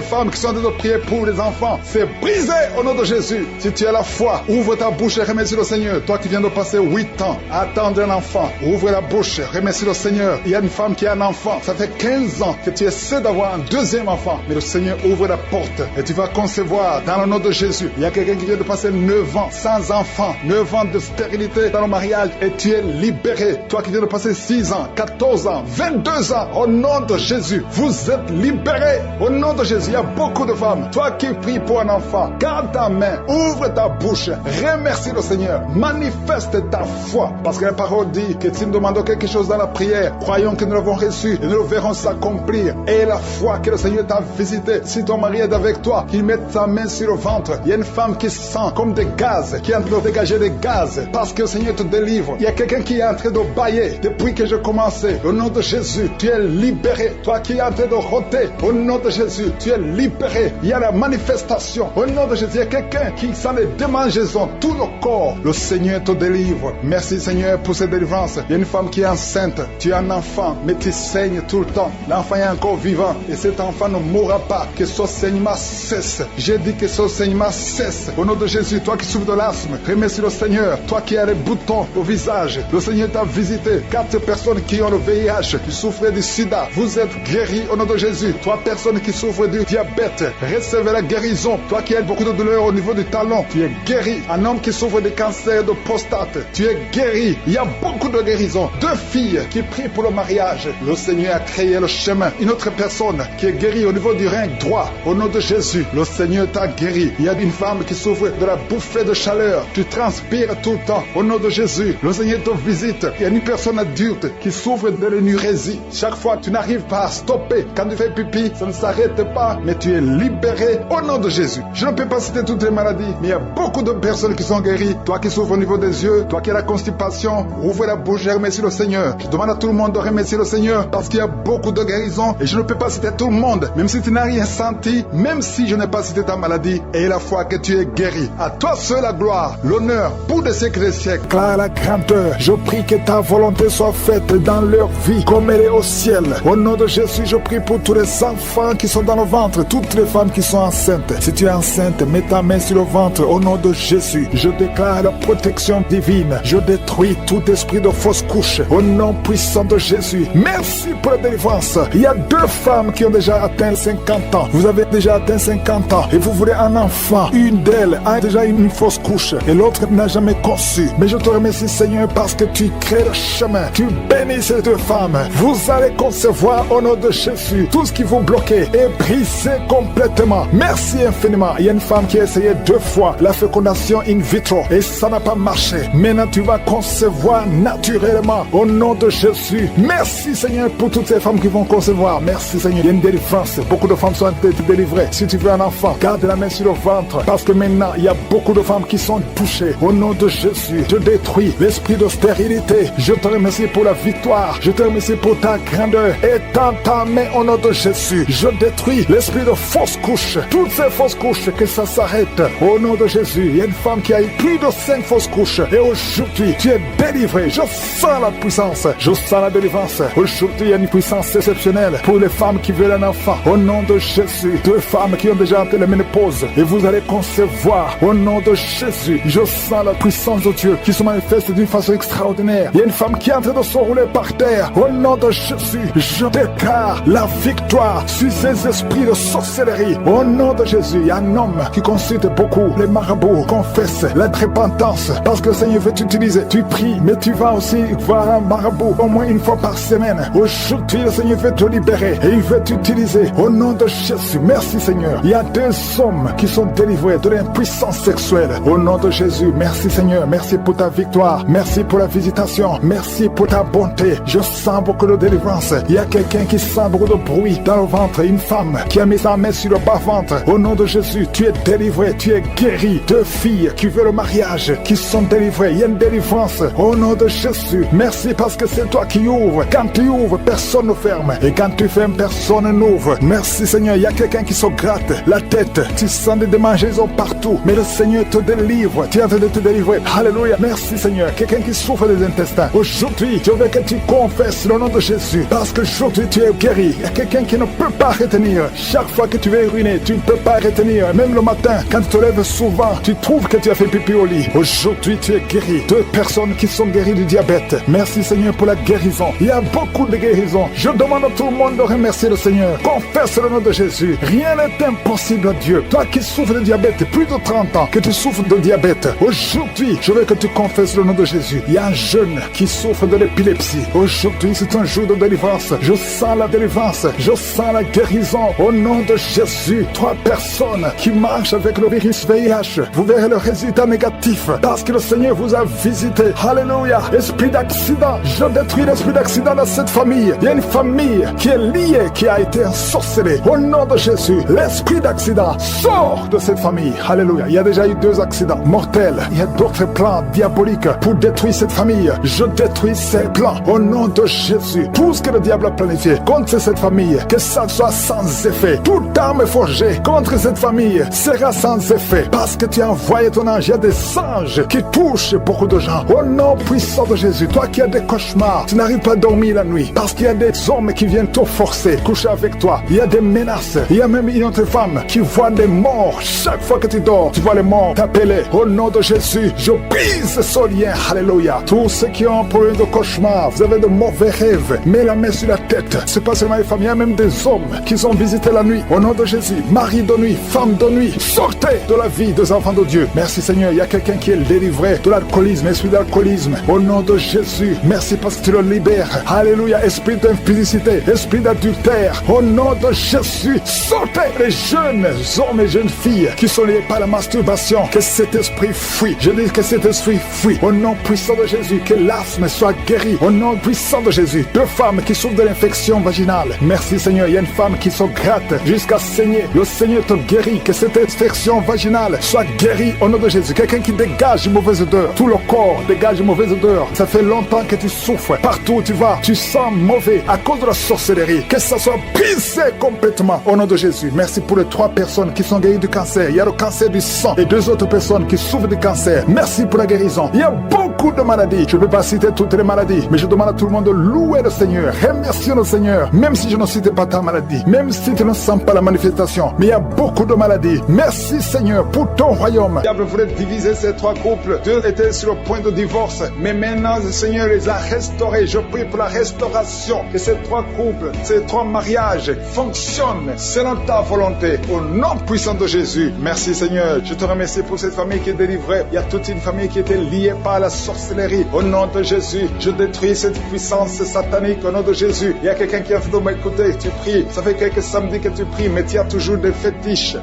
femmes qui sont en train de prier pour les enfants, c'est brisé au nom de Jésus. Si tu as la foi, ouvre ta bouche et remercie le Seigneur. Toi qui viens de passer 8 ans à attendre un enfant, ouvre la bouche, remercie le Seigneur. Il y a une femme qui a un enfant, ça fait 15 ans que tu essaies d'avoir un deuxième enfant, mais le Seigneur ouvre la porte et tu vas concevoir dans le nom de Jésus. Il y a quelqu'un qui vient de passer 9 ans sans enfants, 9 ans de stérilité dans le mariage et tu es libéré. Toi qui viens de passer 6 ans, 14 ans, 22 ans, au nom de Jésus, vous êtes libérés. Au nom de Jésus, il y a beaucoup de femmes. Toi qui pries pour un enfant, garde ta main, ouvre ta bouche, remercie le Seigneur, manifeste ta foi. Parce que la parole dit que si nous demandons quelque chose dans la prière, croyons que nous l'avons reçu et nous le verrons s'accomplir. Et la foi que le Seigneur t'a visité, si ton mari est avec toi, qu'il mette sa main sur le ventre. Il y a une femme qui sent comme des gaz, qui est en train de dégager des gaz, parce que le Seigneur te délivre. Il y a quelqu'un qui est en train de bailler depuis que je commençais. Au nom de Jésus, tu es libéré. Toi qui es en train de rôter, au nom de Jésus, tu es libéré. Il y a la manifestation. Au nom de Jésus, il y a quelqu'un qui sent les démangeaisons, tout le corps. Le Seigneur te délivre. Merci Seigneur pour cette délivrance. Il y a une femme qui est enceinte. Tu es un enfant, mais tu saignes tout le temps. L'enfant est encore vivant et cet enfant ne mourra pas. Que ce saignement cesse. J'ai dit que ce saignement cesse. Au nom de Jésus, toi qui souffres de l'asthme, remercie le Seigneur. Toi qui as les boutons au visage, le Seigneur t'a visité. 4 personnes qui ont le VIH, qui souffrent du sida, vous êtes guéris au nom de Jésus. 3 personnes qui souffrent du diabète, recevez la guérison. Toi qui as beaucoup de douleurs au niveau du talon, tu es guéri. Un homme qui souffre de cancer de prostate, tu es guéri. Il y a beaucoup de guérisons. 2 filles qui prient pour le mariage, le Seigneur a créé le chemin. Une autre personne qui est guérie au niveau du rein droit, au nom de Jésus, le Seigneur t'a guéri. Il y a une femme qui souffre de la bouffée de chaleur, tu transpires tout le temps, au nom de Jésus, le Seigneur te visite. Il y a une personne adulte qui souffre de l'énurésie. Chaque fois, tu n'arrives pas à stopper. Quand tu fais pipi, ça ne s'arrête pas, mais tu es libéré au nom de Jésus. Je ne peux pas citer toutes les maladies, mais il y a beaucoup de personnes qui sont guéries. Toi qui souffres au niveau des yeux, toi qui as la constipation, ouvre la bouche et remercie le Seigneur. Je demande à tout le monde de remercier le Seigneur parce qu'il y a beaucoup de guérisons et je ne peux pas citer tout le monde, même si tu n'as rien senti, même si je n'ai pas cité ta maladie, et la foi que tu es guéri. À toi seul la gloire, l'honneur, pour des siècles et des siècles. Claire la grandeur, je prie que ta volonté soit faite dans leur vie comme elle est au ciel. Au nom de Jésus, je prie pour tous les enfants qui sont dans le ventre, toutes les femmes qui sont enceintes. Si tu es enceinte, mets ta main sur le ventre au nom de Jésus. Je déclare la protection divine. Je détruis tout esprit de fausse couche au nom puissant de Jésus. Merci pour la délivrance. Il y a 2 femmes qui ont déjà atteint 50 ans. Vous avez déjà atteint 50 ans et vous voulez un enfant. Une d'elles a déjà une fausse couche et l'autre n'a jamais conçu. Mais je te remercie Seigneur parce que tu crées le chemin. Tu bénis ces 2 femmes. Vous allez concevoir au nom de Jésus. Tout ce qui vous bloquait est brisé complètement. Merci infiniment. Il y a une femme qui a essayé 2 fois la fécondation in vitro et ça n'a pas marché. Maintenant tu vas concevoir naturellement au nom de Jésus. Merci Seigneur pour toutes ces femmes qui vont concevoir. Merci Seigneur. Il y a une délivrance. Beaucoup de femmes sont délivrées. Si tu veux un enfant, garde la main sur le ventre parce que maintenant il y a beaucoup de femmes qui sont touchées. Au nom de Jésus, je détruis l'esprit de stérilité. Je te remercie pour la victoire. Je te remercie pour ta grandeur. Étends ta main au nom de Jésus. Je détruis l'esprit de fausse couche. Toutes ces fausses couches, que ça s'arrête. Au nom de Jésus, il y a une femme qui a eu plus de 5 fausses couches. Et aujourd'hui, tu es délivré. Je sens la puissance. Je sens la délivrance. Aujourd'hui, il y a une puissance exceptionnelle pour les femmes qui veulent un enfant. Au nom de Jésus, 2 femmes qui ont déjà atteint la ménopause. Et vous allez concevoir. Au nom de Jésus, je sens la puissance de Dieu qui se manifeste d'une façon extraordinaire. Il y a une femme qui est en train de se rouler par terre. Au nom de Jésus, je déclare la victoire sur ces esprits de sorcellerie. Au nom de Jésus, il y a un homme qui consulte beaucoup les marabouts, confesse la repentance parce que le Seigneur veut t'utiliser. Tu pries, mais tu vas aussi voir un marabout au moins une fois par semaine. Aujourd'hui, le Seigneur veut te libérer et il veut t'utiliser. Au nom de Jésus, merci Seigneur. Il y a 2 hommes qui sont délivrés de l'impuissance sexuelle. Au nom de Jésus, merci Seigneur. Merci pour ta victoire. Merci pour la visitation. Merci pour ta bonté. Je sens beaucoup de délivrance. Il y a quelqu'un qui sent beaucoup de bruit dans le ventre. Une femme qui a mis sa main sur le bas-ventre. Au nom de Jésus, tu es délivré. Tu es guéri. 2 filles qui veulent le mariage, qui sont délivrées. Il y a une délivrance. Au nom de Jésus, merci parce que c'est toi qui ouvres. Quand tu ouvres, personne ne ferme. Et quand tu fermes, personne n'ouvre. Merci Seigneur. Il y a quelqu'un qui se gratte la tête. Tu sens des démangeaisons partout. Mais le Seigneur te délivre. Tu es en train de te délivrer. Alléluia. Merci Seigneur. Quelqu'un qui souffre des intestins. Aujourd'hui, je veux que tu confesses le nom de Jésus. Parce que aujourd'hui, tu es guéri. Il y a quelqu'un qui ne peut pas retenir. Chaque fois que tu veux uriner, tu ne peux pas retenir. Même le matin, quand tu te lèves souvent, tu trouves que tu as fait pipi au lit. Aujourd'hui, tu es guéri. 2 personnes qui sont guéries du diabète. Merci Seigneur pour la guérison. Il y a beaucoup de guérisons. Je demande à tout le monde de remercier le Seigneur. Confesse le nom de Jésus. Rien n'est impossible à Dieu. Toi qui souffres de diabète, plus de 30 ans, que tu souffres de diabète, diabète. Aujourd'hui, je veux que tu confesses le nom de Jésus. Il y a un jeune qui souffre de l'épilepsie. Aujourd'hui, c'est un jour de délivrance. Je sens la délivrance. Je sens la guérison. Au nom de Jésus, 3 personnes qui marchent avec le virus VIH, vous verrez le résultat négatif parce que le Seigneur vous a visité. Alléluia. Esprit d'accident, je détruis l'esprit d'accident dans cette famille. Il y a une famille qui est liée, qui a été ensorcelée. Au nom de Jésus, l'esprit d'accident sort de cette famille. Alléluia. Il y a déjà eu 2 accidents mortels. Il y a d'autres plans diaboliques pour détruire cette famille. Je détruis ces plans au nom de Jésus. Tout ce que le diable a planifié contre cette famille, que ça soit sans effet. Toute arme forgée contre cette famille sera sans effet parce que tu as envoyé ton ange. Il y a des anges qui touchent beaucoup de gens. Au nom puissant de Jésus, toi qui as des cauchemars, tu n'arrives pas à dormir la nuit parce qu'il y a des hommes qui viennent te forcer, coucher avec toi. Il y a des menaces. Il y a même une autre femme qui voit des morts. Chaque fois que tu dors, tu vois les morts t'appeler. Au nom de Jésus, je brise ce lien. Alléluia. Tous ceux qui ont un problème de cauchemar, vous avez de mauvais rêves, mets la main sur la tête. C'est pas seulement les femmes, il y a même des hommes qui sont visités la nuit. Au nom de Jésus, mari de nuit, femme de nuit, sortez de la vie des enfants de Dieu. Merci Seigneur, il y a quelqu'un qui est délivré de l'alcoolisme, esprit d'alcoolisme. Au nom de Jésus, merci parce que tu le libères. Alléluia, esprit d'impudicité, esprit d'adultère. Au nom de Jésus, sortez les jeunes hommes et jeunes filles qui sont liés par la masturbation. Que cet esprit fuit. Je dis que cet esprit fuit. Au nom puissant de Jésus, que l'asthme soit guéri. Au nom puissant de Jésus, 2 femmes qui souffrent de l'infection vaginale. Merci Seigneur, il y a une femme qui se gratte jusqu'à saigner. Le Seigneur te guérit. Que cette infection vaginale soit guérie au nom de Jésus. Quelqu'un qui dégage une mauvaise odeur. Tout le corps dégage une mauvaise odeur. Ça fait longtemps que tu souffres. Partout où tu vas, tu sens mauvais à cause de la sorcellerie. Que ça soit brisé complètement au nom de Jésus. Merci pour les 3 personnes qui sont guéries du cancer. Il y a le cancer du sang et 2 autres personnes qui souffrent du cancer. Merci pour la guérison. Il y a beaucoup de maladies. Je ne peux pas citer toutes les maladies, mais je demande à tout le monde de louer le Seigneur. Remercier le Seigneur. Même si je ne cite pas ta maladie, même si tu ne sens pas la manifestation, mais il y a beaucoup de maladies. Merci Seigneur pour ton royaume. Le diable voulait diviser ces 3 couples. 2 étaient sur le point de divorce, mais maintenant le Seigneur les a restaurés. Je prie pour la restauration, que ces 3 couples, ces 3 mariages fonctionnent selon ta volonté. Au nom puissant de Jésus. Merci Seigneur. Je te remercie pour cette famille qui est délivrée. Il y a toute une famille qui était liée par la sorcellerie. Au nom de Jésus, je détruis cette puissance satanique. Au nom de Jésus, il y a quelqu'un qui est en train de m'écouter. Tu pries. Ça fait quelques samedis que tu pries, mais tu as toujours des fétiches,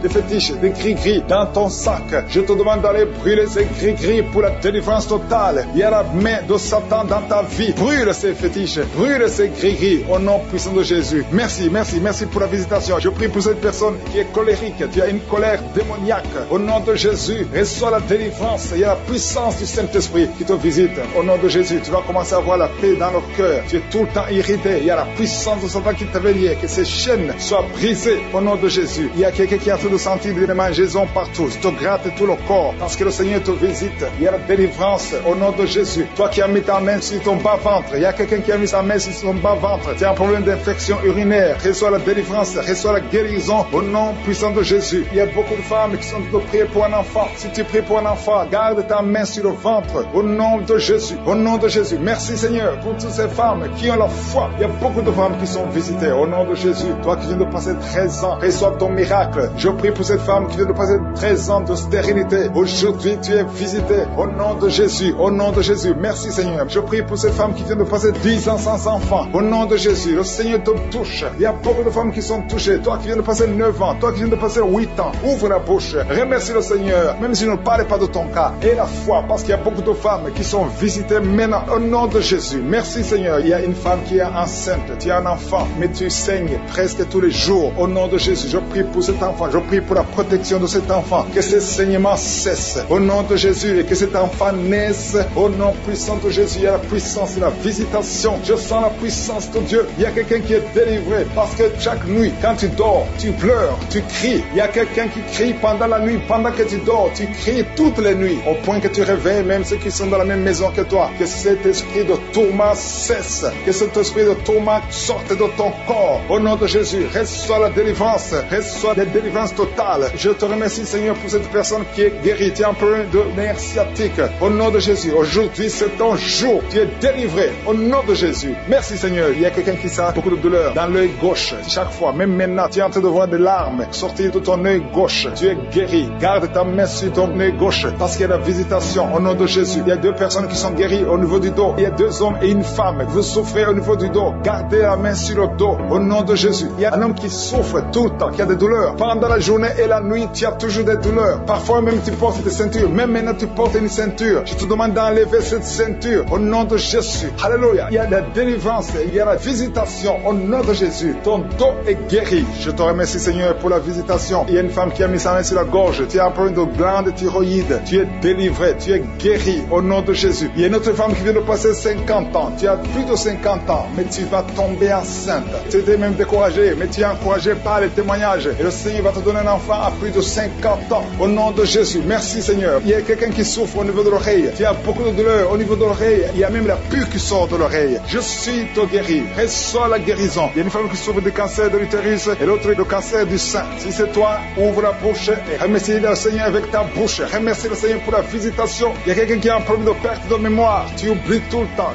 des gris-gris dans ton sac. Je te demande d'aller brûler ces gris-gris pour la délivrance totale. Il y a la main de Satan dans ta vie. Brûle ces fétiches, brûle ces gris-gris au nom puissant de Jésus. Merci pour la visitation. Je prie pour cette personne qui est colérique. Tu as une colère démoniaque. Au nom de Jésus, reçois la délivrance. Il y a la puissance du Saint-Esprit qui te visite. Au nom de Jésus, tu vas commencer à avoir la paix dans le cœur. Tu es tout le temps irrité. Il y a la puissance de Satan qui t'avait lié. Que ces chaînes soient brisées au nom de Jésus. Il y a quelqu'un qui est en train de sentir des mangeaisons partout. Tu te grattes tout le corps parce que le Seigneur te visite. Il y a la délivrance au nom de Jésus. Toi qui as mis ta main sur ton bas-ventre, il y a quelqu'un qui a mis sa main sur son bas-ventre. Tu as un problème d'infection urinaire. Reçois la délivrance, reçois la guérison au nom puissant de Jésus. Il y a beaucoup de femmes qui sont en train de prier pour un enfant. Si tu pries pour un enfant, garde ta main sur le ventre au nom de Jésus. Au nom de Jésus. Merci Seigneur pour toutes ces femmes qui ont la foi. Il y a beaucoup de femmes qui sont visitées au nom de Jésus. Toi qui viens de passer 13 ans, reçois ton miracle. Je prie pour cette femme qui vient de passer 13 ans de stérilité. Aujourd'hui, tu es visité au nom de Jésus. Au nom de Jésus. Merci Seigneur. Je prie pour cette femme qui vient de passer 10 ans sans enfant. Au nom de Jésus. Le Seigneur te touche. Il y a beaucoup de femmes qui sont touchées. Toi qui viens de passer 9 ans. Toi qui viens de passer 8 ans. Ouvre la bouche. Remercie le Seigneur. Même si je ne parle pas de ton cas. Et la foi. Parce qu'il y a beaucoup de femmes qui sont visitées maintenant. Au nom de Jésus. Merci Seigneur. Il y a une femme qui est enceinte. Tu as un enfant. Mais tu saignes presque tous les jours. Au nom de Jésus. Je prie pour cet enfant. Je prie pour la protection de cet enfant. Que ce saignement cesse. Au nom de Jésus. Et que cet enfant naisse. Au nom puissant de Jésus. Il y a la puissance de la visitation. Je sens la puissance de Dieu. Il y a quelqu'un qui est délivré. Parce que chaque nuit, quand tu dors, tu pleures, tu cries. Il y a quelqu'un qui crie pendant la nuit. Pendant que tu dors, tu cries toutes les nuits. Au point que tu réveilles même ceux qui sont dans la même maison que toi. Que cet esprit de tourment cesse. Que cet esprit de tourment sorte de ton corps. Au nom de Jésus, reçois la délivrance. Reçois la délivrance totale. Je te remercie Seigneur pour cette personne qui est guérie. Tu as un problème de nerf sciatique. Au nom de Jésus, aujourd'hui c'est ton jour. Tu es délivré. Au nom de Jésus. Merci Seigneur. Il y a quelqu'un qui sent beaucoup de douleur dans l'œil gauche. Chaque fois, même maintenant, tu es en train de voir des larmes sortir de ton œil gauche. Tu es guéri. Garde ta main sur ton œil gauche parce qu'il y a la visitation au nom de Jésus. Il y a 2 personnes qui sont guéries au niveau du dos. Il y a 2 hommes et une femme. Vous souffrez au niveau du dos. Gardez la main sur le dos au nom de Jésus. Il y a un homme qui souffre tout le temps, qui a des douleurs. Pendant la journée et la nuit, tu as toujours des douleurs. Parfois même tu portes des ceintures. Même maintenant tu portes une ceinture. Je te demande d'enlever cette ceinture au nom de Jésus. Alléluia. Il y a la délivrance. Il y a la visitation au nom de Jésus. Ton dos est guéri. Je te remercie Seigneur pour la visitation. Il y a une femme qui a mis sa main sur la gorge. Tu as un problème de glande thyroïde. Tu es délivré. Tu es guéri au nom de Jésus. Il y a une autre femme qui vient de passer 50 ans. Tu as plus de 50 ans, mais tu vas tomber enceinte. Tu étais même découragé, mais tu es encouragé par les témoignages. Et le Seigneur va te donner un enfant à plus de 50 ans. Au nom de Jésus. Merci Seigneur. Il y a quelqu'un qui souffre au niveau de l'oreille. Tu as beaucoup de douleur au niveau de l'oreille. Il y a même la pus qui sort de l'oreille. Je suis te guéri. Reçois la guérison. Il y a une femme qui souffre du cancer de l'utérus et l'autre du cancer du sein. Si c'est toi, ouvre la bouche et remercie le Seigneur avec ta bouche. Remercie le Seigneur pour la visitation. Il y a quelqu'un qui a un problème de perte de mémoire. Tu oublies tout le temps,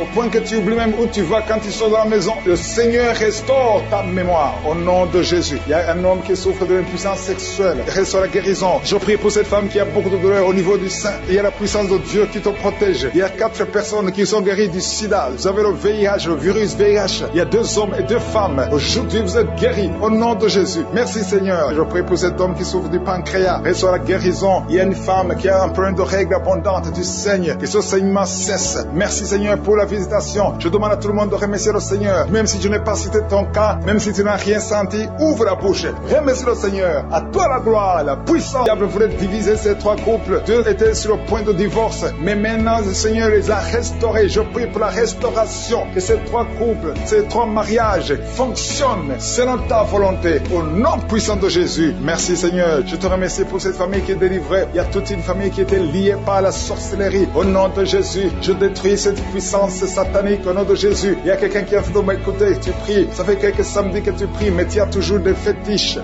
au point que tu oublies même où tu vas quand tu sors de la maison. Le Seigneur restaure ta mémoire au nom de Jésus. Il y a un homme qui souffre de l'impuissance sexuelle. Reçois la guérison. Je prie pour cette femme qui a beaucoup de douleur au niveau du sein. Il y a la puissance de Dieu qui te protège. Il y a 4 personnes qui sont guéries du sida. Vous avez le VIH, le virus VIH. Il y a 2 hommes et 2 femmes. Aujourd'hui, vous êtes guéris au nom de Jésus. Merci Seigneur. Je prie pour cet homme qui souffre du pancréas. Reçois la guérison. Il y a une femme qui a un problème de règles abondantes. Tu saignes. Que ce saignement cesse. Merci Seigneur pour la visitation. Je demande à tout le monde de remercier le Seigneur. Même si je n'ai pas cité ton cas, même si tu n'as rien senti, ouvre la bouche. Remercie le Seigneur. À toi la gloire, la puissance. Le diable voulait diviser ces 3 couples. Dieu était sur le point de divorce. Mais maintenant, le Seigneur les a restaurés. Je prie pour la restauration. Que ces 3 couples, ces 3 mariages fonctionnent selon ta volonté. Au nom puissant de Jésus. Merci Seigneur. Je te remercie pour cette famille qui est délivrée. Il y a toute une famille qui était liée par la sorcellerie. Au nom de Jésus, je détruis cette puissance satanique au nom de Jésus. Il y a quelqu'un qui est en train de m'écouter. Tu pries. Ça fait quelques samedis que tu pries, mais tu as toujours des fétiches,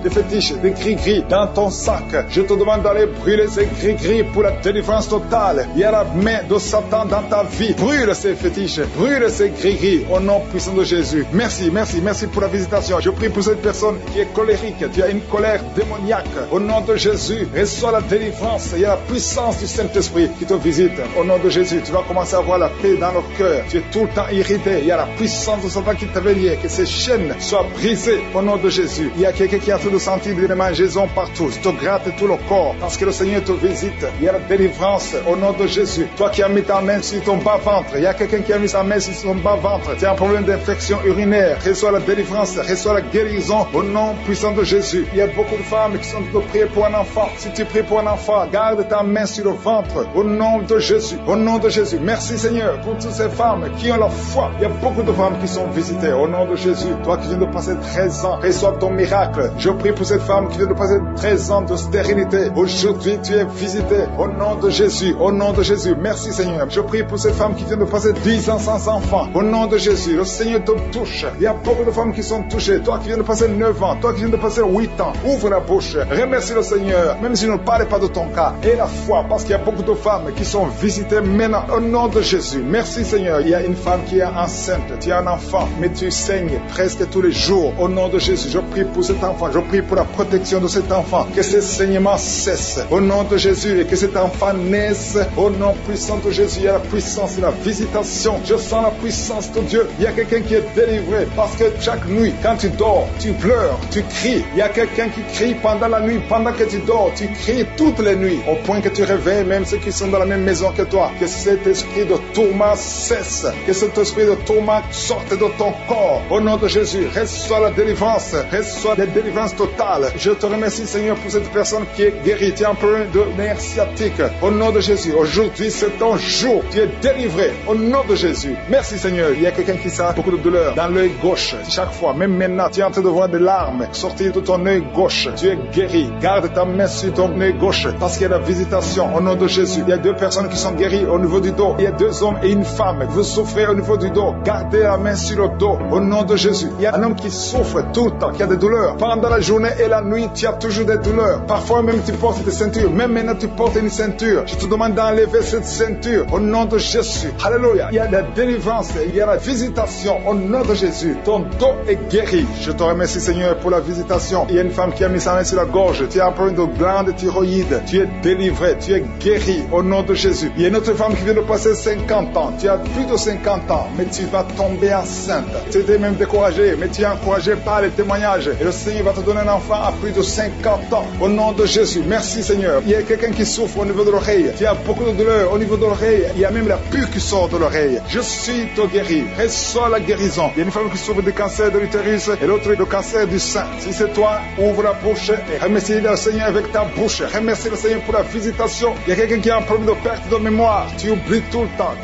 des gris-gris dans ton sac. Je te demande d'aller brûler ces gris-gris pour la délivrance totale. Il y a la main de Satan dans ta vie. Brûle ces fétiches, brûle ces gris-gris au nom puissant de Jésus. Merci pour la visitation. Je prie pour cette personne qui est colérique. Tu as une colère démoniaque. Au nom de Jésus, reçois la délivrance. Il y a la puissance du Saint-Esprit qui te visite. Au nom de Jésus, tu vas commencer à avoir la paix dans le cœur. Tu es tout le temps irrité. Il y a la puissance de Satan qui t'avait lié. Que ces chaînes soient brisées au nom de Jésus. Il y a quelqu'un qui est en train de sentir des mangeaisons partout. Tu te grattes tout le corps parce que le Seigneur te visite. Il y a la délivrance au nom de Jésus. Toi qui as mis ta main sur ton bas-ventre, il y a quelqu'un qui a mis sa main sur son bas-ventre. Tu as un problème d'infection urinaire. Reçois la délivrance, reçois la guérison au nom puissant de Jésus. Il y a beaucoup de femmes qui sont de prier pour un enfant. Si tu pries pour un enfant, garde ta main sur le ventre au nom de Jésus. Au nom de Jésus. Merci Seigneur pour toutes ces femmes qui ont la foi. Il y a beaucoup de femmes qui sont visitées au nom de Jésus. Toi qui viens de passer 13 ans, reçois ton miracle. Je prie pour cette femme qui vient de passer 13 ans de stérilité. Aujourd'hui, tu es visité au nom de Jésus. Au nom de Jésus. Merci Seigneur. Je prie pour cette femme qui vient de passer 10 ans sans enfant. Au nom de Jésus. Le Seigneur te touche. Il y a beaucoup de femmes qui sont touchées. Toi qui viens de passer 9 ans. Toi qui viens de passer 8 ans. Ouvre la bouche. Remercie le Seigneur. Même si je ne parle pas de ton cas. Et la foi. Parce qu'il y a beaucoup de femmes qui sont visitées maintenant. Au nom de Jésus. Merci Seigneur. Il y a une femme qui est enceinte. Tu as un enfant. Mais tu saignes presque tous les jours. Au nom de Jésus. Je prie pour cet enfant. Je prie pour la protection de cet enfant. Que ce saignement cesse. Au nom de Jésus. Et que cet enfant naisse. Au nom puissant de Jésus. Il y a la puissance de la visitation. Je sens la puissance de Dieu. Il y a quelqu'un qui est délivré. Parce que chaque nuit, quand tu dors, tu pleures, tu cries. Il y a quelqu'un qui crie pendant la nuit. Pendant que tu dors, tu cries toutes les nuits. Au point que tu réveilles même ceux qui sont dans la même maison que toi. Que cet esprit de tourment cesse. Que cet esprit de tourment sorte de ton corps. Au nom de Jésus, reçois la délivrance. Reçois la délivrance totale. Je te remercie Seigneur pour cette personne qui est guérie. Tu as un problème de nerf sciatique. Au nom de Jésus, aujourd'hui c'est ton jour. Tu es délivré. Au nom de Jésus. Merci Seigneur. Il y a quelqu'un qui sent beaucoup de douleur dans l'œil gauche. Chaque fois, même maintenant, tu es en train de voir des larmes sortir de ton œil gauche. Tu es guéri. Garde ta main sur ton œil gauche parce qu'il y a la visitation. Au nom de Jésus. Il y a 2 personnes qui sont guéries au niveau du dos. Il y a 2 hommes et une femme. Vous souffrez au niveau du dos. Gardez la main sur le dos. Au nom de Jésus. Il y a un homme qui souffre tout le temps, qui a des douleurs. Pendant la journée et la nuit, tu as toujours des douleurs. Parfois même tu portes des ceintures. Même maintenant tu portes une ceinture. Je te demande d'enlever cette ceinture. Au nom de Jésus. Alléluia. Il y a la délivrance. Il y a la visitation. Au nom de Jésus. Ton dos est guéri. Je te remercie Seigneur pour la visitation. Il y a une femme qui a mis sa main sur la gorge. Tu as un problème de glande thyroïde. malade, tu es délivré, tu es guéri au nom de Jésus. Il y a une autre femme qui vient de passer 50 ans. Tu as plus de 50 ans, mais tu vas tomber enceinte. Tu étais même découragé, mais tu es encouragé par les témoignages. Et le Seigneur va te donner un enfant à plus de 50 ans au nom de Jésus. Merci Seigneur. Il y a quelqu'un qui souffre au niveau de l'oreille. Tu as beaucoup de douleur au niveau de l'oreille. Il y a même la pus qui sort de l'oreille. Je suis te guéri. Reçois la guérison. Il y a une femme qui souffre du cancer de l'utérus et l'autre du cancer du sein. Si c'est toi, ouvre la bouche et remercie le Seigneur avec ta bouche. Remercie le Seigneur pour la visitation. Il y a quelqu'un qui a un problème de perte de mémoire. Tu oublies tout le temps,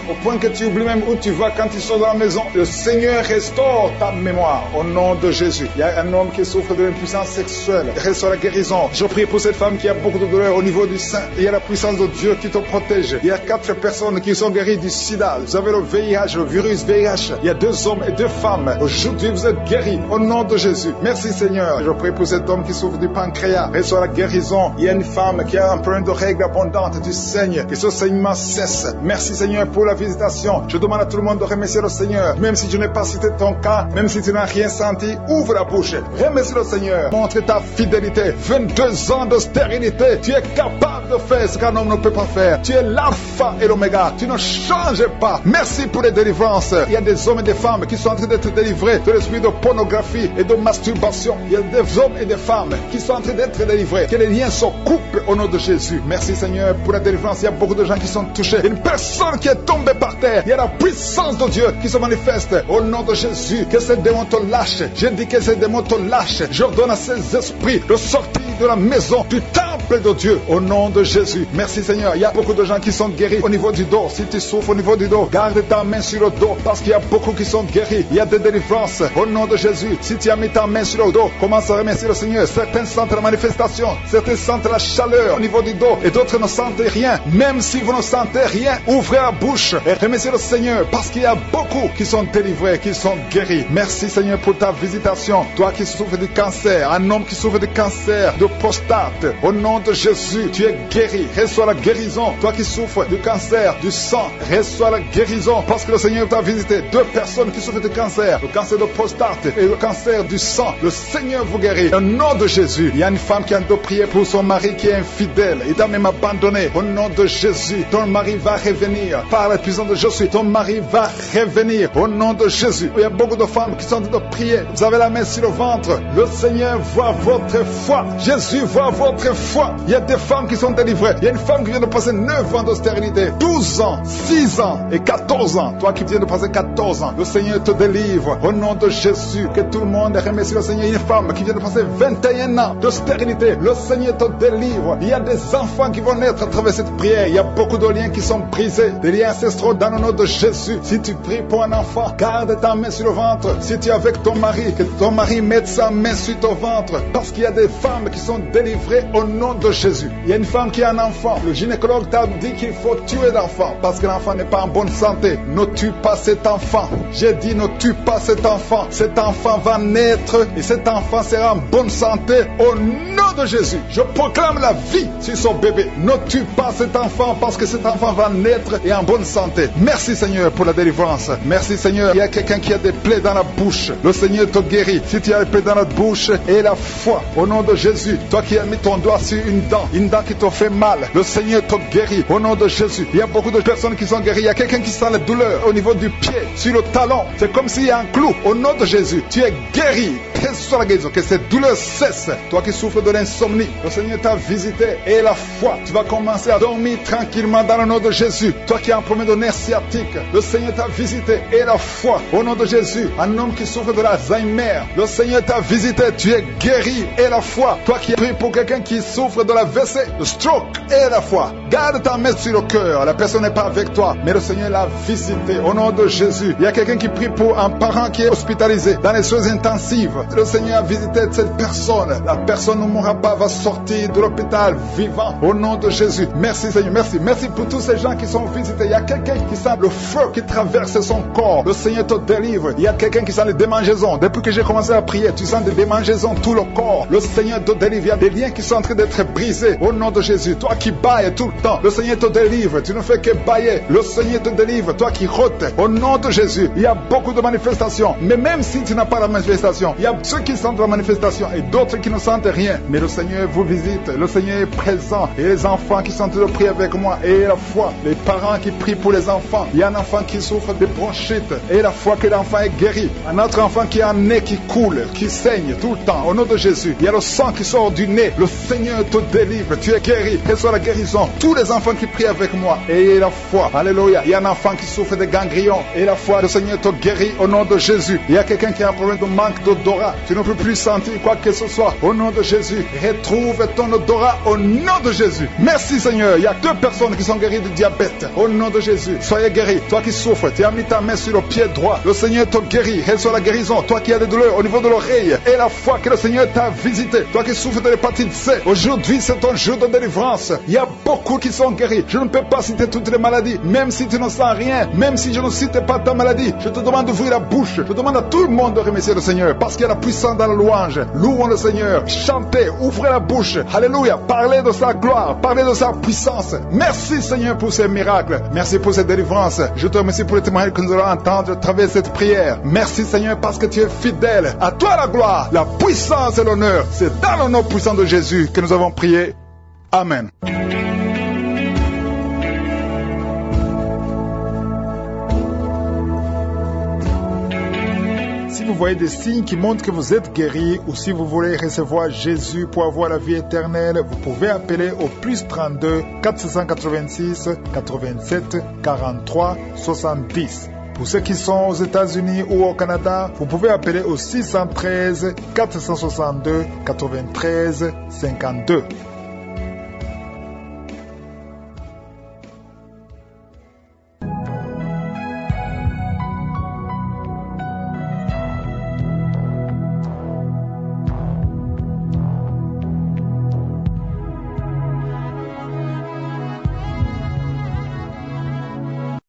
au point que tu oublies même où tu vas quand tu sors de la maison. Le Seigneur restaure ta mémoire au nom de Jésus. Il y a un homme qui souffre de l'impuissance sexuelle. Reçois la guérison. Je prie pour cette femme qui a beaucoup de douleur au niveau du sein. Il y a la puissance de Dieu qui te protège. Il y a 4 personnes qui sont guéries du sida. Vous avez le VIH, le virus VIH. Il y a 2 hommes et 2 femmes. Aujourd'hui, vous êtes guéris au nom de Jésus. Merci Seigneur. Je prie pour cet homme qui souffre du pancréas. Reçois la guérison. Il y a une femme qui a un problème de règles abondantes du saigne. Que ce saignement cesse. Merci Seigneur pour la visitation. Je demande à tout le monde de remercier le Seigneur. Même si je n'ai pas cité ton cas, même si tu n'as rien senti, ouvre la bouche. Remercie le Seigneur. Montre ta fidélité. 22 ans de stérilité. Tu es capable de faire ce qu'un homme ne peut pas faire. Tu es l'alpha et l'oméga. Tu ne changes pas. Merci pour les délivrances. Il y a des hommes et des femmes qui sont en train d'être délivrés de l'esprit de pornographie et de masturbation. Il y a des hommes et des femmes qui sont en train d'être délivrés. Que les liens se coupent au nom de Jésus. Merci Seigneur pour la délivrance. Il y a beaucoup de gens qui sont touchés. Une personne qui est tombée par terre. Il y a la puissance de Dieu qui se manifeste au nom de Jésus. Que ces démons te lâchent. Je dis que ces démons te lâchent. J'ordonne à ces esprits de sortir de la maison du temple de Dieu au nom de Jésus. Merci Seigneur. Il y a beaucoup de gens qui sont guéris au niveau du dos. Si tu souffres au niveau du dos, garde ta main sur le dos parce qu'il y a beaucoup qui sont guéris. Il y a des délivrances au nom de Jésus. Si tu as mis ta main sur le dos, commence à remercier le Seigneur. Certains sentent la manifestation, certains sentent la chaleur au niveau du dos et d'autres ne sentent rien. Même si vous ne sentez rien, ouvrez la bouche et remerciez le Seigneur parce qu'il y a beaucoup qui sont délivrés, qui sont guéris. Merci Seigneur pour ta visitation. Toi qui souffres du cancer, un homme qui souffre du cancer de prostate, au nom de Jésus, tu es guéri. Reçois la guérison. Toi qui souffres du cancer du sang, reçois la guérison parce que le Seigneur t'a visité. 2 personnes qui souffrent du cancer, le cancer de prostate et le cancer du sang. Le Seigneur vous guérit. Au nom de Jésus, il y a une femme qui a de prier pour son mari qui est infidèle. Il t'a même abandonné. Au nom de Jésus, ton mari va revenir. Par la puissance de Jésus, ton mari va revenir. Au nom de Jésus, il y a beaucoup de femmes qui sont en train de prier. Vous avez la main sur le ventre. Le Seigneur voit votre foi. Jésus voit votre foi. Il y a des femmes qui sont délivrées. Il y a une femme qui vient de passer 9 ans de stérilité, 12 ans, 6 ans et 14 ans. Toi qui viens de passer 14 ans, le Seigneur te délivre. Au nom de Jésus, que tout le monde remercie le Seigneur. Il y a une femme qui vient de passer 21 ans de stérilité. Le Seigneur te délivre. Il y a des enfants qui vont naître à travers cette prière. Il y a beaucoup de liens qui sont brisés. Des liens ancestraux dans le nom de Jésus. Si tu pries pour un enfant, garde ta main sur le ventre. Si tu es avec ton mari, que ton mari mette sa main sur ton ventre. Parce qu'il y a des femmes qui sont délivrées au nom de Jésus. Il y a une femme qui a un enfant. Le gynécologue t'a dit qu'il faut tuer l'enfant parce que l'enfant n'est pas en bonne santé. Ne tue pas cet enfant. J'ai dit ne tue pas cet enfant. Cet enfant va naître et cet enfant sera en bonne santé au nom de Jésus. Je proclame la vie sur son bébé. Ne tue pas cet enfant parce que cet enfant va naître et en bonne santé. Merci Seigneur pour la délivrance. Merci Seigneur. Il y a quelqu'un qui a des plaies dans la bouche. Le Seigneur te guérit. Si tu as des plaies dans la bouche et la foi au nom de Jésus. Toi qui as mis ton doigt sur une dent qui te fait mal. Le Seigneur te guérit au nom de Jésus. Il y a beaucoup de personnes qui sont guéries. Il y a quelqu'un qui sent la douleur au niveau du pied, sur le talon. C'est comme s'il y a un clou. Au nom de Jésus, tu es guéri. Reçois la guérison. Que cette douleur cesse. Toi qui souffres de l'insomnie, le Seigneur t'a visité et la foi. Tu vas commencer à dormir tranquillement dans le nom de Jésus. Toi qui as un problème de nerf sciatique, le Seigneur t'a visité et la foi. Au nom de Jésus, un homme qui souffre de l'Alzheimer, le Seigneur t'a visité. Tu es guéri et la foi. Toi qui pries pour quelqu'un qui souffre de la l'AVC, le stroke et la foi. Garde ta main sur le cœur. La personne n'est pas avec toi, mais le Seigneur l'a visité. Au nom de Jésus, il y a quelqu'un qui prie pour un parent qui est hospitalisé dans les soins intensifs. Le Seigneur a visité cette personne. La personne ne mourra pas, va sortir de l'hôpital vivant. Au nom de Jésus. Merci Seigneur, merci. Merci pour tous ces gens qui sont visités. Il y a quelqu'un qui sent le feu qui traverse son corps. Le Seigneur te délivre. Il y a quelqu'un qui sent les démangeaisons. Depuis que j'ai commencé à prier, tu sens des démangeaisons tout le corps. Le Seigneur te délivre. Il y a des liens qui sont en train d'être brisés. Au nom de Jésus. Toi qui bailles tout le t'entend. Le Seigneur te délivre. Tu ne fais que bailler. Le Seigneur te délivre. Toi qui rôtes. Au nom de Jésus, il y a beaucoup de manifestations. Mais même si tu n'as pas la manifestation, il y a ceux qui sentent la manifestation et d'autres qui ne sentent rien. Mais le Seigneur vous visite. Le Seigneur est présent. Et les enfants qui sont en train de prier avec moi. Et la foi. Les parents qui prient pour les enfants. Il y a un enfant qui souffre de bronchite. Et la foi que l'enfant est guéri. Un autre enfant qui a un nez qui coule, qui saigne tout le temps. Au nom de Jésus, il y a le sang qui sort du nez. Le Seigneur te délivre. Tu es guéri. Reçois la guérison. Tous les enfants qui prient avec moi. Et la foi. Alléluia. Il y a un enfant qui souffre de ganglions. Et la foi, le Seigneur te guérit au nom de Jésus. Il y a quelqu'un qui a un problème de manque d'odorat. Tu ne peux plus sentir quoi que ce soit. Au nom de Jésus, retrouve ton odorat au nom de Jésus. Merci Seigneur. Il y a 2 personnes qui sont guéries de diabète. Au nom de Jésus, soyez guéris. Toi qui souffres, tu as mis ta main sur le pied droit. Le Seigneur te guérit. Reçois la guérison. Toi qui as des douleurs au niveau de l'oreille. Et la foi que le Seigneur t'a visité. Toi qui souffres de l'hépatite C. Aujourd'hui, c'est ton jour de délivrance. Il y a beaucoup qui sont guéris. Je ne peux pas citer toutes les maladies. Même si tu ne sens rien. Même si je ne cite pas ta maladie. Je te demande d'ouvrir la bouche. Je demande à tout le monde de remercier le Seigneur. Parce qu'il y a la puissance dans la louange. Louons le Seigneur. Chantez. Ouvrez la bouche. Alléluia. Parlez de sa gloire. Parlez de sa puissance. Merci Seigneur pour ces miracles. Merci pour cette délivrance. Je te remercie pour les témoignages que nous allons entendre à travers cette prière. Merci Seigneur parce que tu es fidèle. À toi la gloire, la puissance et l'honneur. C'est dans le nom puissant de Jésus que nous avons prié. Amen. Si vous voyez des signes qui montrent que vous êtes guéri ou si vous voulez recevoir Jésus pour avoir la vie éternelle, vous pouvez appeler au plus 32 486 87 43 70. Pour ceux qui sont aux États-Unis ou au Canada, vous pouvez appeler au 613 462 93 52.